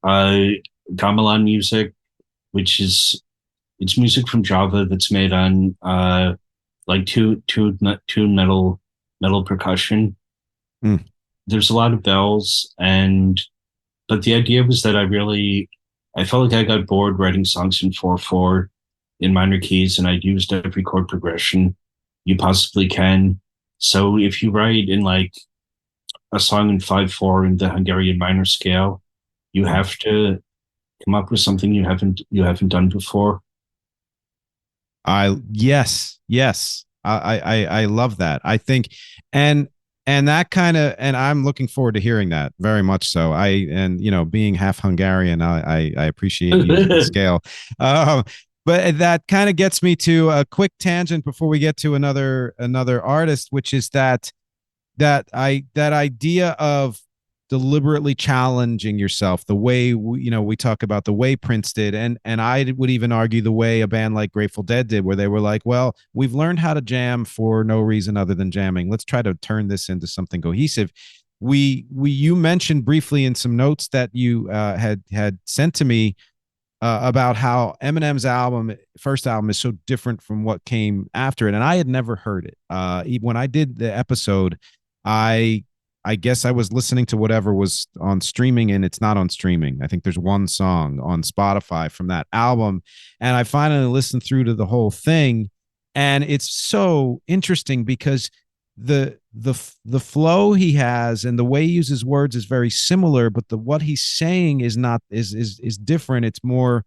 uh, gamelan music, which is it's music from Java that's made on like two metal percussion. Mm. There's a lot of bells, but the idea was that I felt like I got bored writing songs in 4/4 in minor keys, and I used every chord progression you possibly can. So if you write in like a song in 5/4 in the Hungarian minor scale, you have to come up with something you haven't done before. Yes. I love that. I think, and that kind of, and I'm looking forward to hearing that very much so. Being half Hungarian, I appreciate using the scale. But that kind of gets me to a quick tangent before we get to another artist, which is that idea of deliberately challenging yourself, the way we talk about the way Prince did, and I would even argue the way a band like Grateful Dead did, where they were like, well, we've learned how to jam for no reason other than jamming. Let's try to turn this into something cohesive. You mentioned briefly in some notes that you had sent to me about how Eminem's first album is so different from what came after it, and I had never heard it. When I did the episode, I guess I was listening to whatever was on streaming, and it's not on streaming. I think there's one song on Spotify from that album, and I finally listened through to the whole thing, and it's so interesting because the flow he has and the way he uses words is very similar, but the what he's saying is not is different. It's more,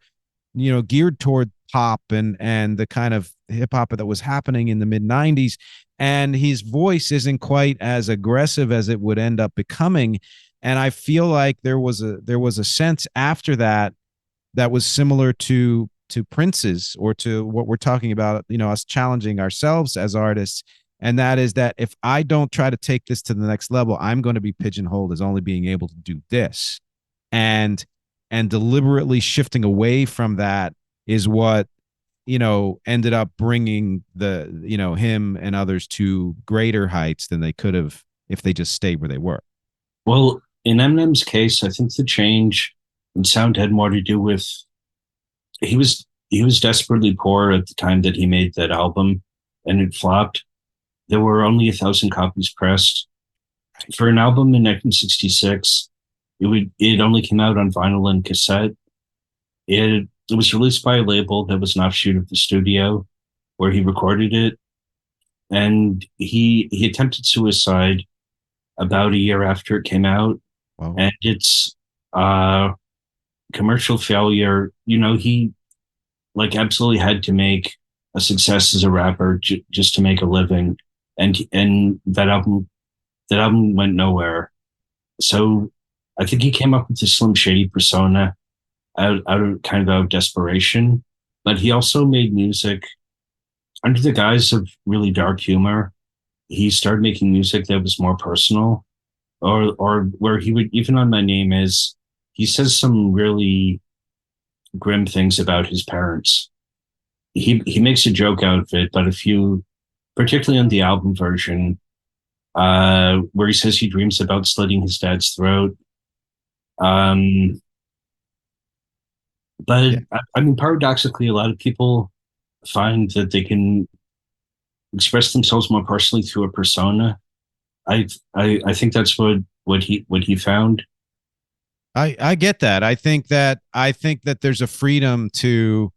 geared toward pop and the kind of hip hop that was happening in the mid 90s, and his voice isn't quite as aggressive as it would end up becoming. And I feel like there was a sense after that that was similar to Prince's, or to what we're talking about, us challenging ourselves as artists. And that is that if I don't try to take this to the next level, I'm going to be pigeonholed as only being able to do this. And deliberately shifting away from that is what, ended up bringing him and others to greater heights than they could have if they just stayed where they were. Well, in Eminem's case, I think the change in sound had more to do with he was desperately poor at the time that he made that album, and it flopped. There were only 1,000 copies pressed for an album in 1966. It only came out on vinyl and cassette. It was released by a label that was an offshoot of the studio where he recorded it, and he attempted suicide about a year after it came out. Wow. And it's commercial failure. He like absolutely had to make a success as a rapper just to make a living, and that album went nowhere. So I think he came up with the Slim Shady persona out of kind of out of desperation, but he also made music under the guise of really dark humor. He started making music that was more personal, or where he would, even on My Name Is, he says some really grim things about his parents. He makes a joke out of it, but if you, particularly on the album version, where he says he dreams about slitting his dad's throat. But Yeah. I mean, paradoxically, a lot of people find that they can express themselves more personally through a persona. I think that's what he found. I get that. I think that there's a freedom to,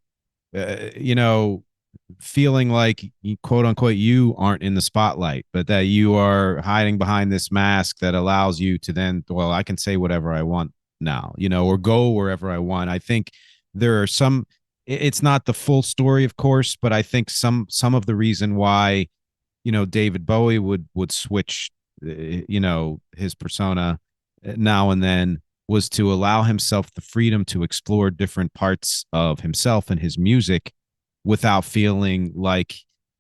feeling like, quote unquote, you aren't in the spotlight, but that you are hiding behind this mask that allows you to then, well, I can say whatever I want now, or go wherever I want. I think there are some. It's not the full story, of course, but I think some of the reason why, David Bowie would switch, his persona now and then, was to allow himself the freedom to explore different parts of himself and his music without feeling like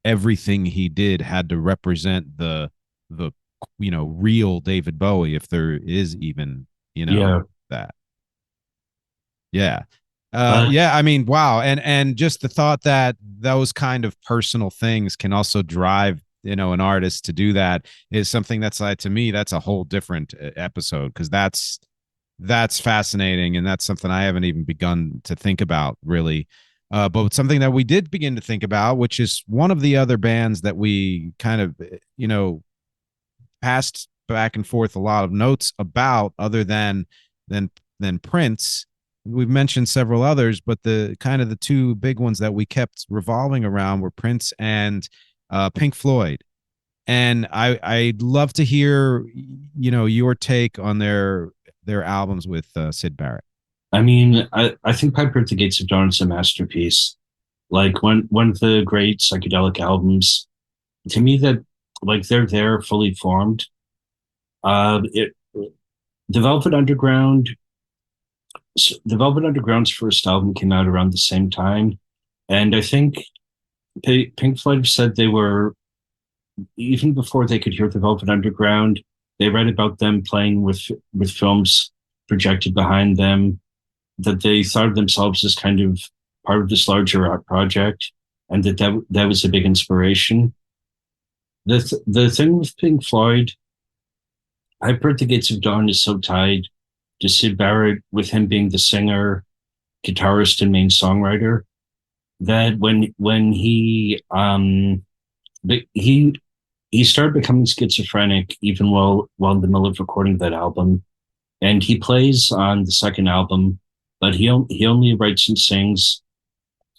everything he did had to represent the real David Bowie, if there is even, Yeah, that. Yeah. but Yeah, I mean, wow. And just the thought that those kind of personal things can also drive, an artist to do that is something that's, like, to me, that's a whole different episode, because that's fascinating, and that's something I haven't even begun to think about, really. But something that we did begin to think about, which is one of the other bands that we kind of, passed back and forth a lot of notes about, other than Prince. We've mentioned several others, but the kind of the two big ones that we kept revolving around were Prince and Pink Floyd. And I'd love to hear, your take on their albums with Sid Barrett. I mean, I think Piper at the Gates of Dawn is a masterpiece. Like one of the great psychedelic albums. To me, that like they're there fully formed. It the Velvet Underground. The Velvet Underground's first album came out around the same time, and I think Pink Floyd said they were, even before they could hear the Velvet Underground, they read about them playing with films projected behind them, that they thought of themselves as kind of part of this larger art project, and that was a big inspiration. The thing with Pink Floyd, Hyper at the Gates of Dawn is so tied to Sid Barrett, with him being the singer, guitarist, and main songwriter, that when he started becoming schizophrenic even while in the middle of recording that album, and he plays on the second album, but he only writes and sings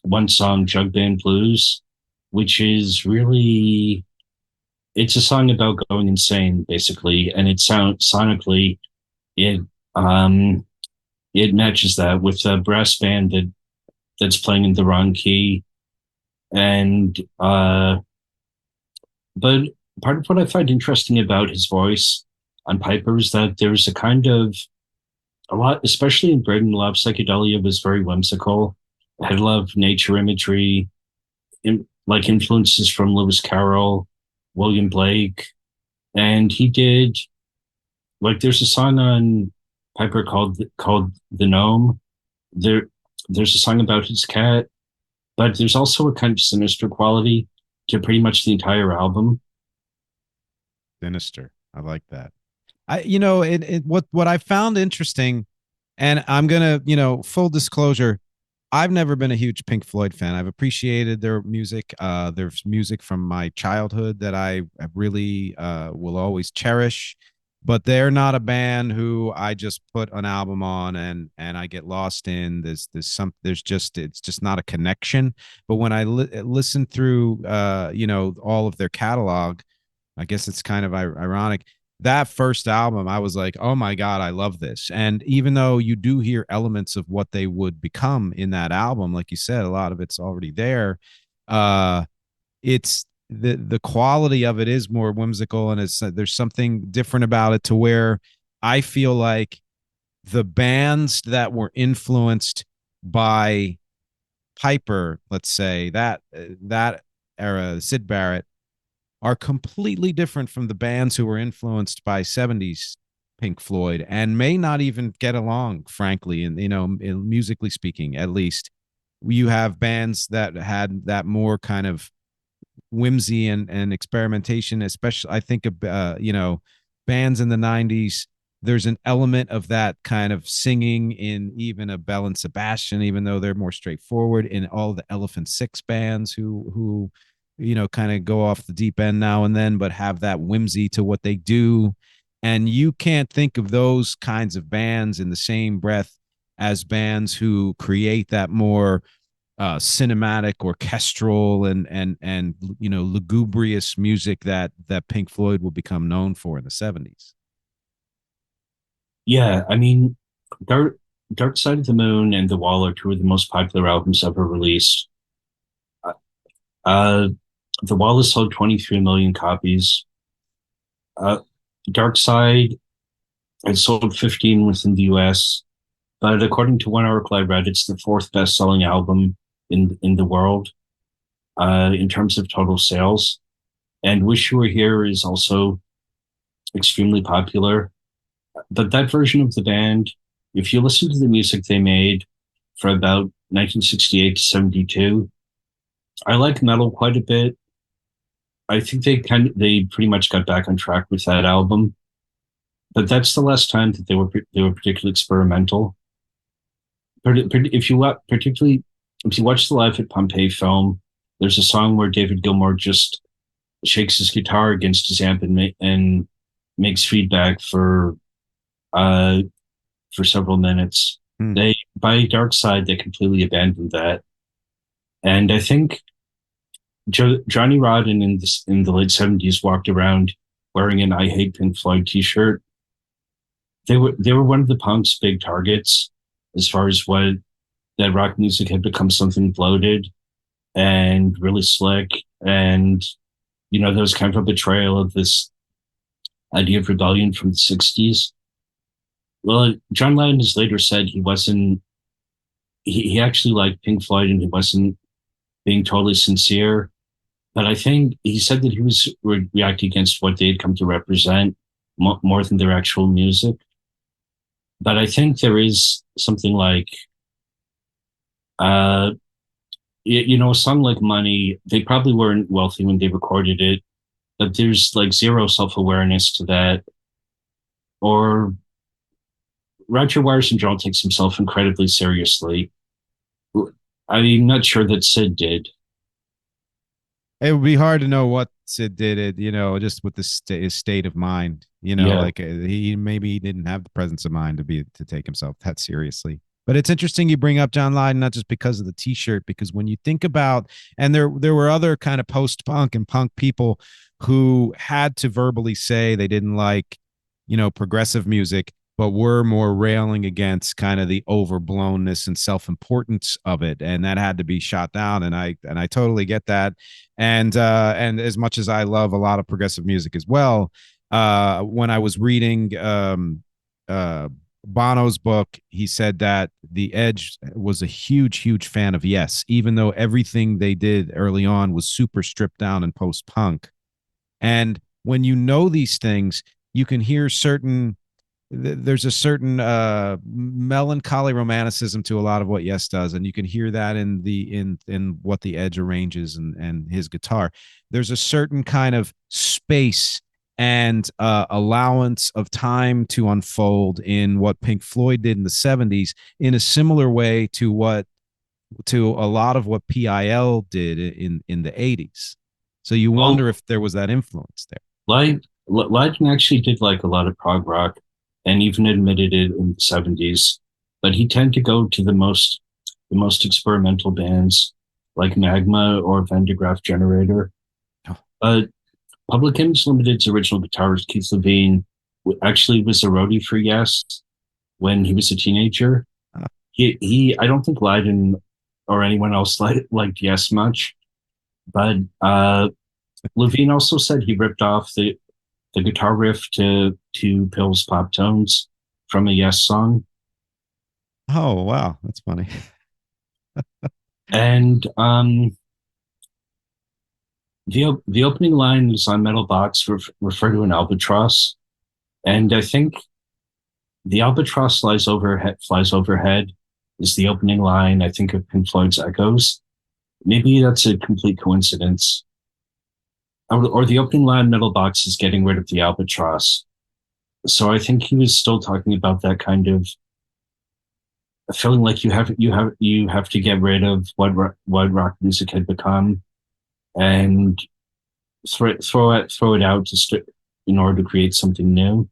one song, Jug Band Blues, which is really, it's a song about going insane, basically, and it sounds sonically it um it matches that with a brass band that's playing in the wrong key, and but part of what I find interesting about his voice on Piper is that there's a kind of a lot, especially in Britain, a lot of psychedelia was very whimsical. It had a lot of nature imagery, like influences from Lewis Carroll, William Blake, and he did like there's a song on Piper called The Gnome. There there's a song about his cat, but there's also a kind of sinister quality to pretty much the entire album. Sinister. I like that. What I found interesting, and I'm gonna, full disclosure, I've never been a huge Pink Floyd fan. I've appreciated their music. There's music from my childhood that I really will always cherish, but they're not a band who I just put an album on and I get lost in. It's just not a connection. But when I listen through, all of their catalog, I guess it's kind of ironic. That first album, I was like, oh my God, I love this. And even though you do hear elements of what they would become in that album, like you said, a lot of it's already there. It's the quality of it is more whimsical, and there's something different about it to where I feel like the bands that were influenced by Piper, let's say that era, Sid Barrett, are completely different from the bands who were influenced by 70s Pink Floyd and may not even get along, frankly, and musically speaking, at least. You have bands that had that more kind of whimsy and experimentation, especially I think of bands in the 90s. There's an element of that kind of singing in even a Bell and Sebastian, even though they're more straightforward, in all the Elephant Six bands who kind of go off the deep end now and then, but have that whimsy to what they do. And you can't think of those kinds of bands in the same breath as bands who create that more cinematic, orchestral, and lugubrious music that Pink Floyd will become known for in the 70s. Yeah, I mean, Dark Side of the Moon and The Wall are two of the most popular albums ever released. Uh, The Wall has sold 23 million copies. Uh, Dark Side has sold 15 within the US, but according to one article I read, it's the fourth best-selling album in the world in terms of total sales. And Wish You Were Here is also extremely popular. But that version of the band, if you listen to the music they made for about 1968 to 72, I like metal quite a bit. I think they pretty much got back on track with that album, but that's the last time that they were particularly experimental. Particularly if you watch the Live at Pompeii film, there's a song where David Gilmour just shakes his guitar against his amp and makes feedback for several minutes. They by Dark Side they completely abandoned that, and I think Johnny Rotten in the late 70s walked around wearing an "I Hate Pink Floyd" T-shirt. They were one of the punk's big targets as far as what that rock music had become something bloated and really slick, and there was kind of a betrayal of this idea of rebellion from the 60s. Well, John Lennon has later said he actually liked Pink Floyd and he wasn't being totally sincere. But I think he said that he was reacting against what they had come to represent more than their actual music. But I think there is something like, a song like Money, they probably weren't wealthy when they recorded it, but there's like zero self-awareness to that. Or Roger Waters takes himself incredibly seriously. I'm not sure that Sid did. It would be hard to know what Sid did it, just with his state of mind, Yeah. like he didn't have the presence of mind to take himself that seriously. But it's interesting you bring up John Lydon, not just because of the T-shirt, because when you think about, and there were other kind of post-punk and punk people who had to verbally say they didn't like, progressive music, but were more railing against kind of the overblownness and self-importance of it, and that had to be shot down. And I totally get that. And as much as I love a lot of progressive music as well, when I was reading uh, Bono's book, he said that the Edge was a huge, huge fan of Yes, even though everything they did early on was super stripped down and post-punk. And when you know these things, you can hear there's a certain melancholy romanticism to a lot of what Yes does, and you can hear that in what the Edge arranges and his guitar. There's a certain kind of space and allowance of time to unfold in what Pink Floyd did in the 70s, in a similar way to a lot of what PIL did in the 80s. So you wonder if there was that influence there. Lydon actually did like a lot of prog rock, and even admitted it in the 70s. But he tended to go to the most experimental bands like Magma or Van de Graaff Generator. Oh. Public Image Limited's original guitarist Keith Levine actually was a roadie for Yes when he was a teenager. He I don't think Lydon or anyone else liked Yes much, but Levine also said he ripped off the guitar riff to Pill's Pop Tones from a Yes song. Oh, wow. That's funny. And the opening line is on Metal Box refer to an albatross. And I think the albatross flies overhead is the opening line, I think, of Pink Floyd's Echoes. Maybe that's a complete coincidence. Or the opening line, Metal Box is getting rid of the albatross. So I think he was still talking about that kind of feeling like you have to get rid of what rock music had become, and throw it out in order to create something new.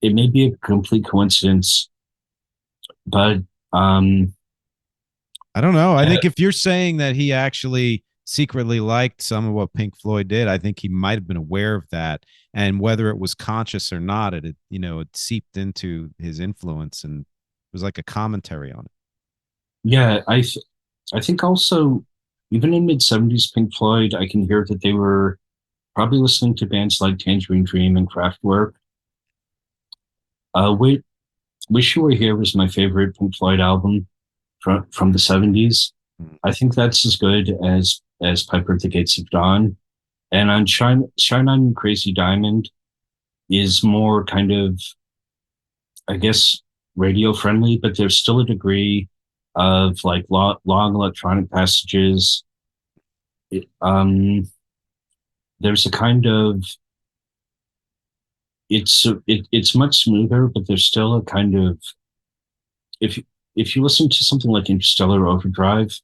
It may be a complete coincidence, but I don't know. I think if you're saying that he actually secretly liked some of what Pink Floyd did, I think he might have been aware of that, and whether it was conscious or not, it seeped into his influence, and it was like a commentary on it. Yeah, I think also, even in mid-70s Pink Floyd, I can hear that they were probably listening to bands like Tangerine Dream and Kraftwerk. Wish You Were Here was my favorite Pink Floyd album from the 70s. I think that's as good as Piper at the Gates of Dawn. And on Shine On Crazy Diamond is more kind of, I guess, radio friendly, but there's still a degree of like long electronic passages. There's a kind of, it's much smoother, but there's still a kind of, if you listen to something like Interstellar Overdrive,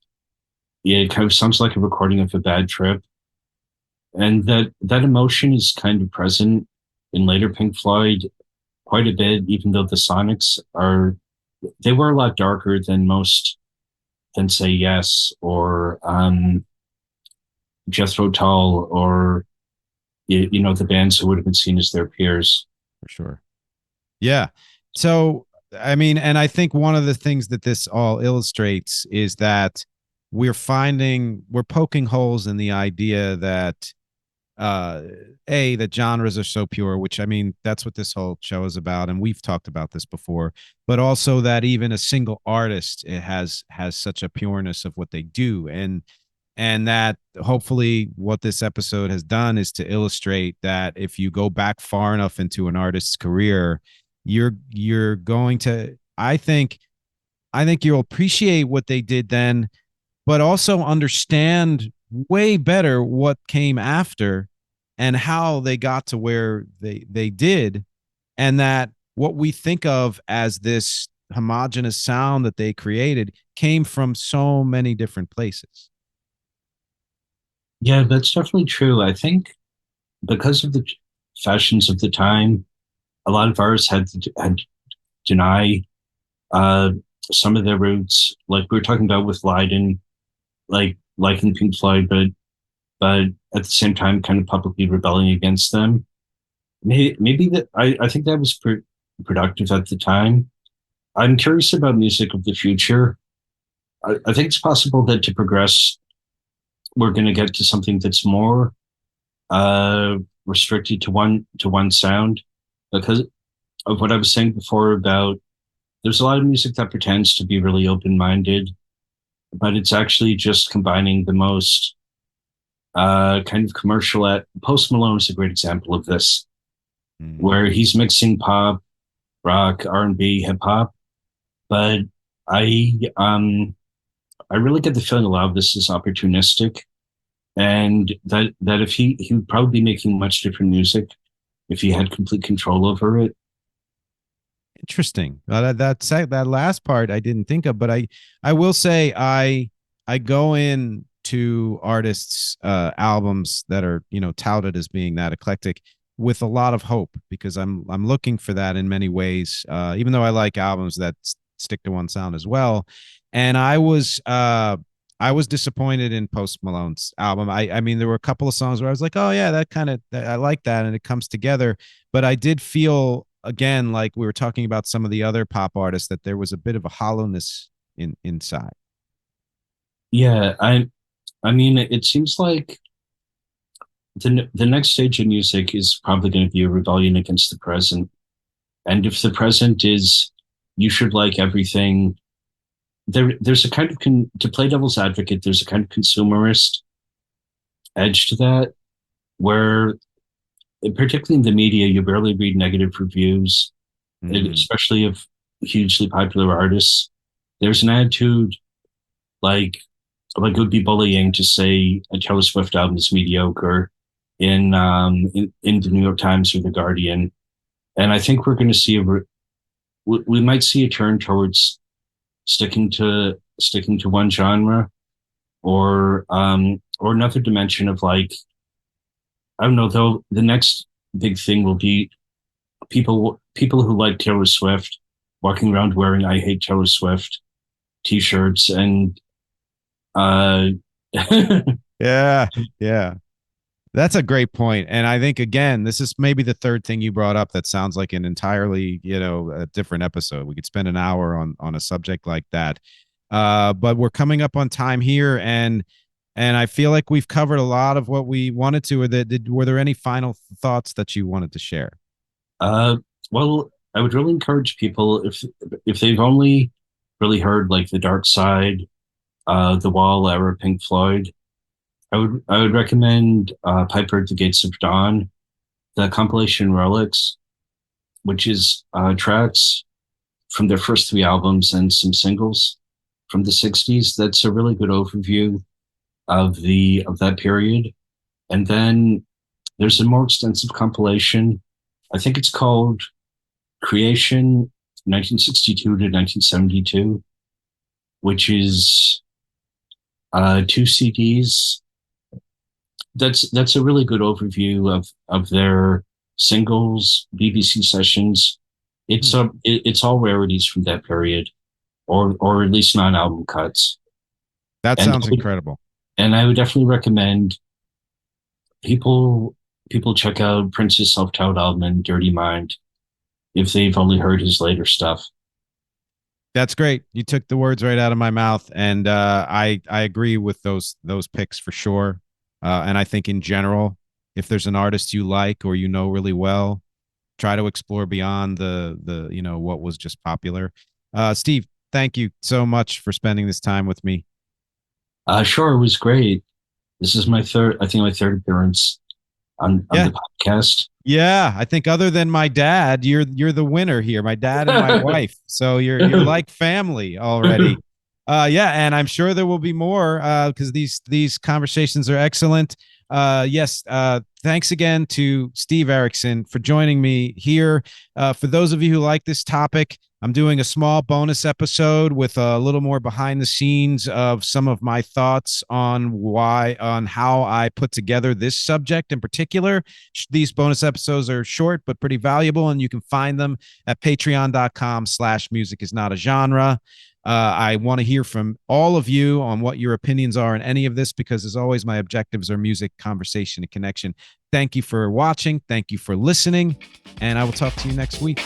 yeah, it kind of sounds like a recording of a bad trip. And that emotion is kind of present in later Pink Floyd quite a bit, even though the sonics they were a lot darker than say Yes or Jethro Tull or the bands who would have been seen as their peers. For sure. Yeah. So I mean, and I think one of the things that this all illustrates is that we're poking holes in the idea that that genres are so pure, which, I mean, that's what this whole show is about, and we've talked about this before, but also that even a single artist, it has such a pureness of what they do, and that hopefully what this episode has done is to illustrate that if you go back far enough into an artist's career, you're going to, I think you'll appreciate what they did then, but also understand way better what came after and how they got to where they did, and that what we think of as this homogenous sound that they created came from so many different places. Yeah, that's definitely true. I think because of the fashions of the time, a lot of artists had to deny some of their roots, like we were talking about with Lydon, like in Pink Floyd, but but at the same time, kind of publicly rebelling against them. Maybe that I think that was productive at the time. I'm curious about music of the future. I think it's possible that to progress, we're going to get to something that's more uh, restricted to one sound, because of what I was saying before about there's a lot of music that pretends to be really open minded, but it's actually just combining the most kind of commercial. At Post Malone is a great example of this, where he's mixing pop, rock, R&B, hip hop. But I I really get the feeling a lot of this is opportunistic, and that if he would probably be making much different music if he had complete control over it. Interesting. That last part I didn't think of, but I will say I go in to artists albums that are touted as being that eclectic with a lot of hope, because I'm looking for that in many ways. Even though I like albums that stick to one sound as well, and I was disappointed in Post Malone's album. I mean, there were a couple of songs where I was like, oh yeah, I like that, and it comes together. But I did feel, again, like we were talking about some of the other pop artists, that there was a bit of a hollowness inside. Yeah, I mean, it seems like the next stage of music is probably going to be a rebellion against the present. And if the present is you should like everything, there's a kind of to play devil's advocate, there's a kind of consumerist edge to that, where particularly in the media, you barely read negative reviews, especially of hugely popular artists. There's an attitude like it would be bullying to say a Taylor Swift album is mediocre in the New York Times or the Guardian. And I think we're going to see we might see a turn towards sticking to one genre, or another dimension of, like, I don't know, though the next big thing will be people who like Taylor Swift walking around wearing "I hate Taylor Swift" t-shirts, and uh Yeah, yeah. That's a great point. And I think, again, this is maybe the third thing you brought up that sounds like an entirely, a different episode. We could spend an hour on a subject like that. But we're coming up on time here, and I feel like we've covered a lot of what we wanted to. Were there any final thoughts that you wanted to share? well, I would really encourage people, if they've only really heard like the Dark Side, the Wall era, Pink Floyd, I would recommend Piper at the Gates of Dawn, the compilation Relics, which is tracks from their first three albums and some singles from the '60s. That's a really good overview of that period. And then there's a more extensive compilation. I think it's called Creation 1962 to 1972, which is two CDs. That's a really good overview of their singles, BBC sessions. It's all rarities from that period, or at least non-album cuts. That sounds incredible. And I would definitely recommend people check out Prince's self-titled album and Dirty Mind if they've only heard his later stuff. That's great. You took the words right out of my mouth, and I agree with those picks for sure. And I think in general, if there's an artist you like or really well, try to explore beyond the what was just popular. Steve, thank you so much for spending this time with me. Sure, it was great. This is my third appearance on the podcast. Yeah, I think other than my dad, you're the winner here. My dad and my wife. So you're like family already. Yeah, and I'm sure there will be more because these conversations are excellent. Yes, thanks again to Steve Erickson for joining me here. For those of you who like this topic, I'm doing a small bonus episode with a little more behind the scenes of some of my thoughts on how I put together this subject in particular. These bonus episodes are short but pretty valuable, and you can find them at patreon.com/musicisnotagenre. I want to hear from all of you on what your opinions are on any of this, because as always, my objectives are music, conversation, and connection. Thank you for watching. Thank you for listening. And I will talk to you next week.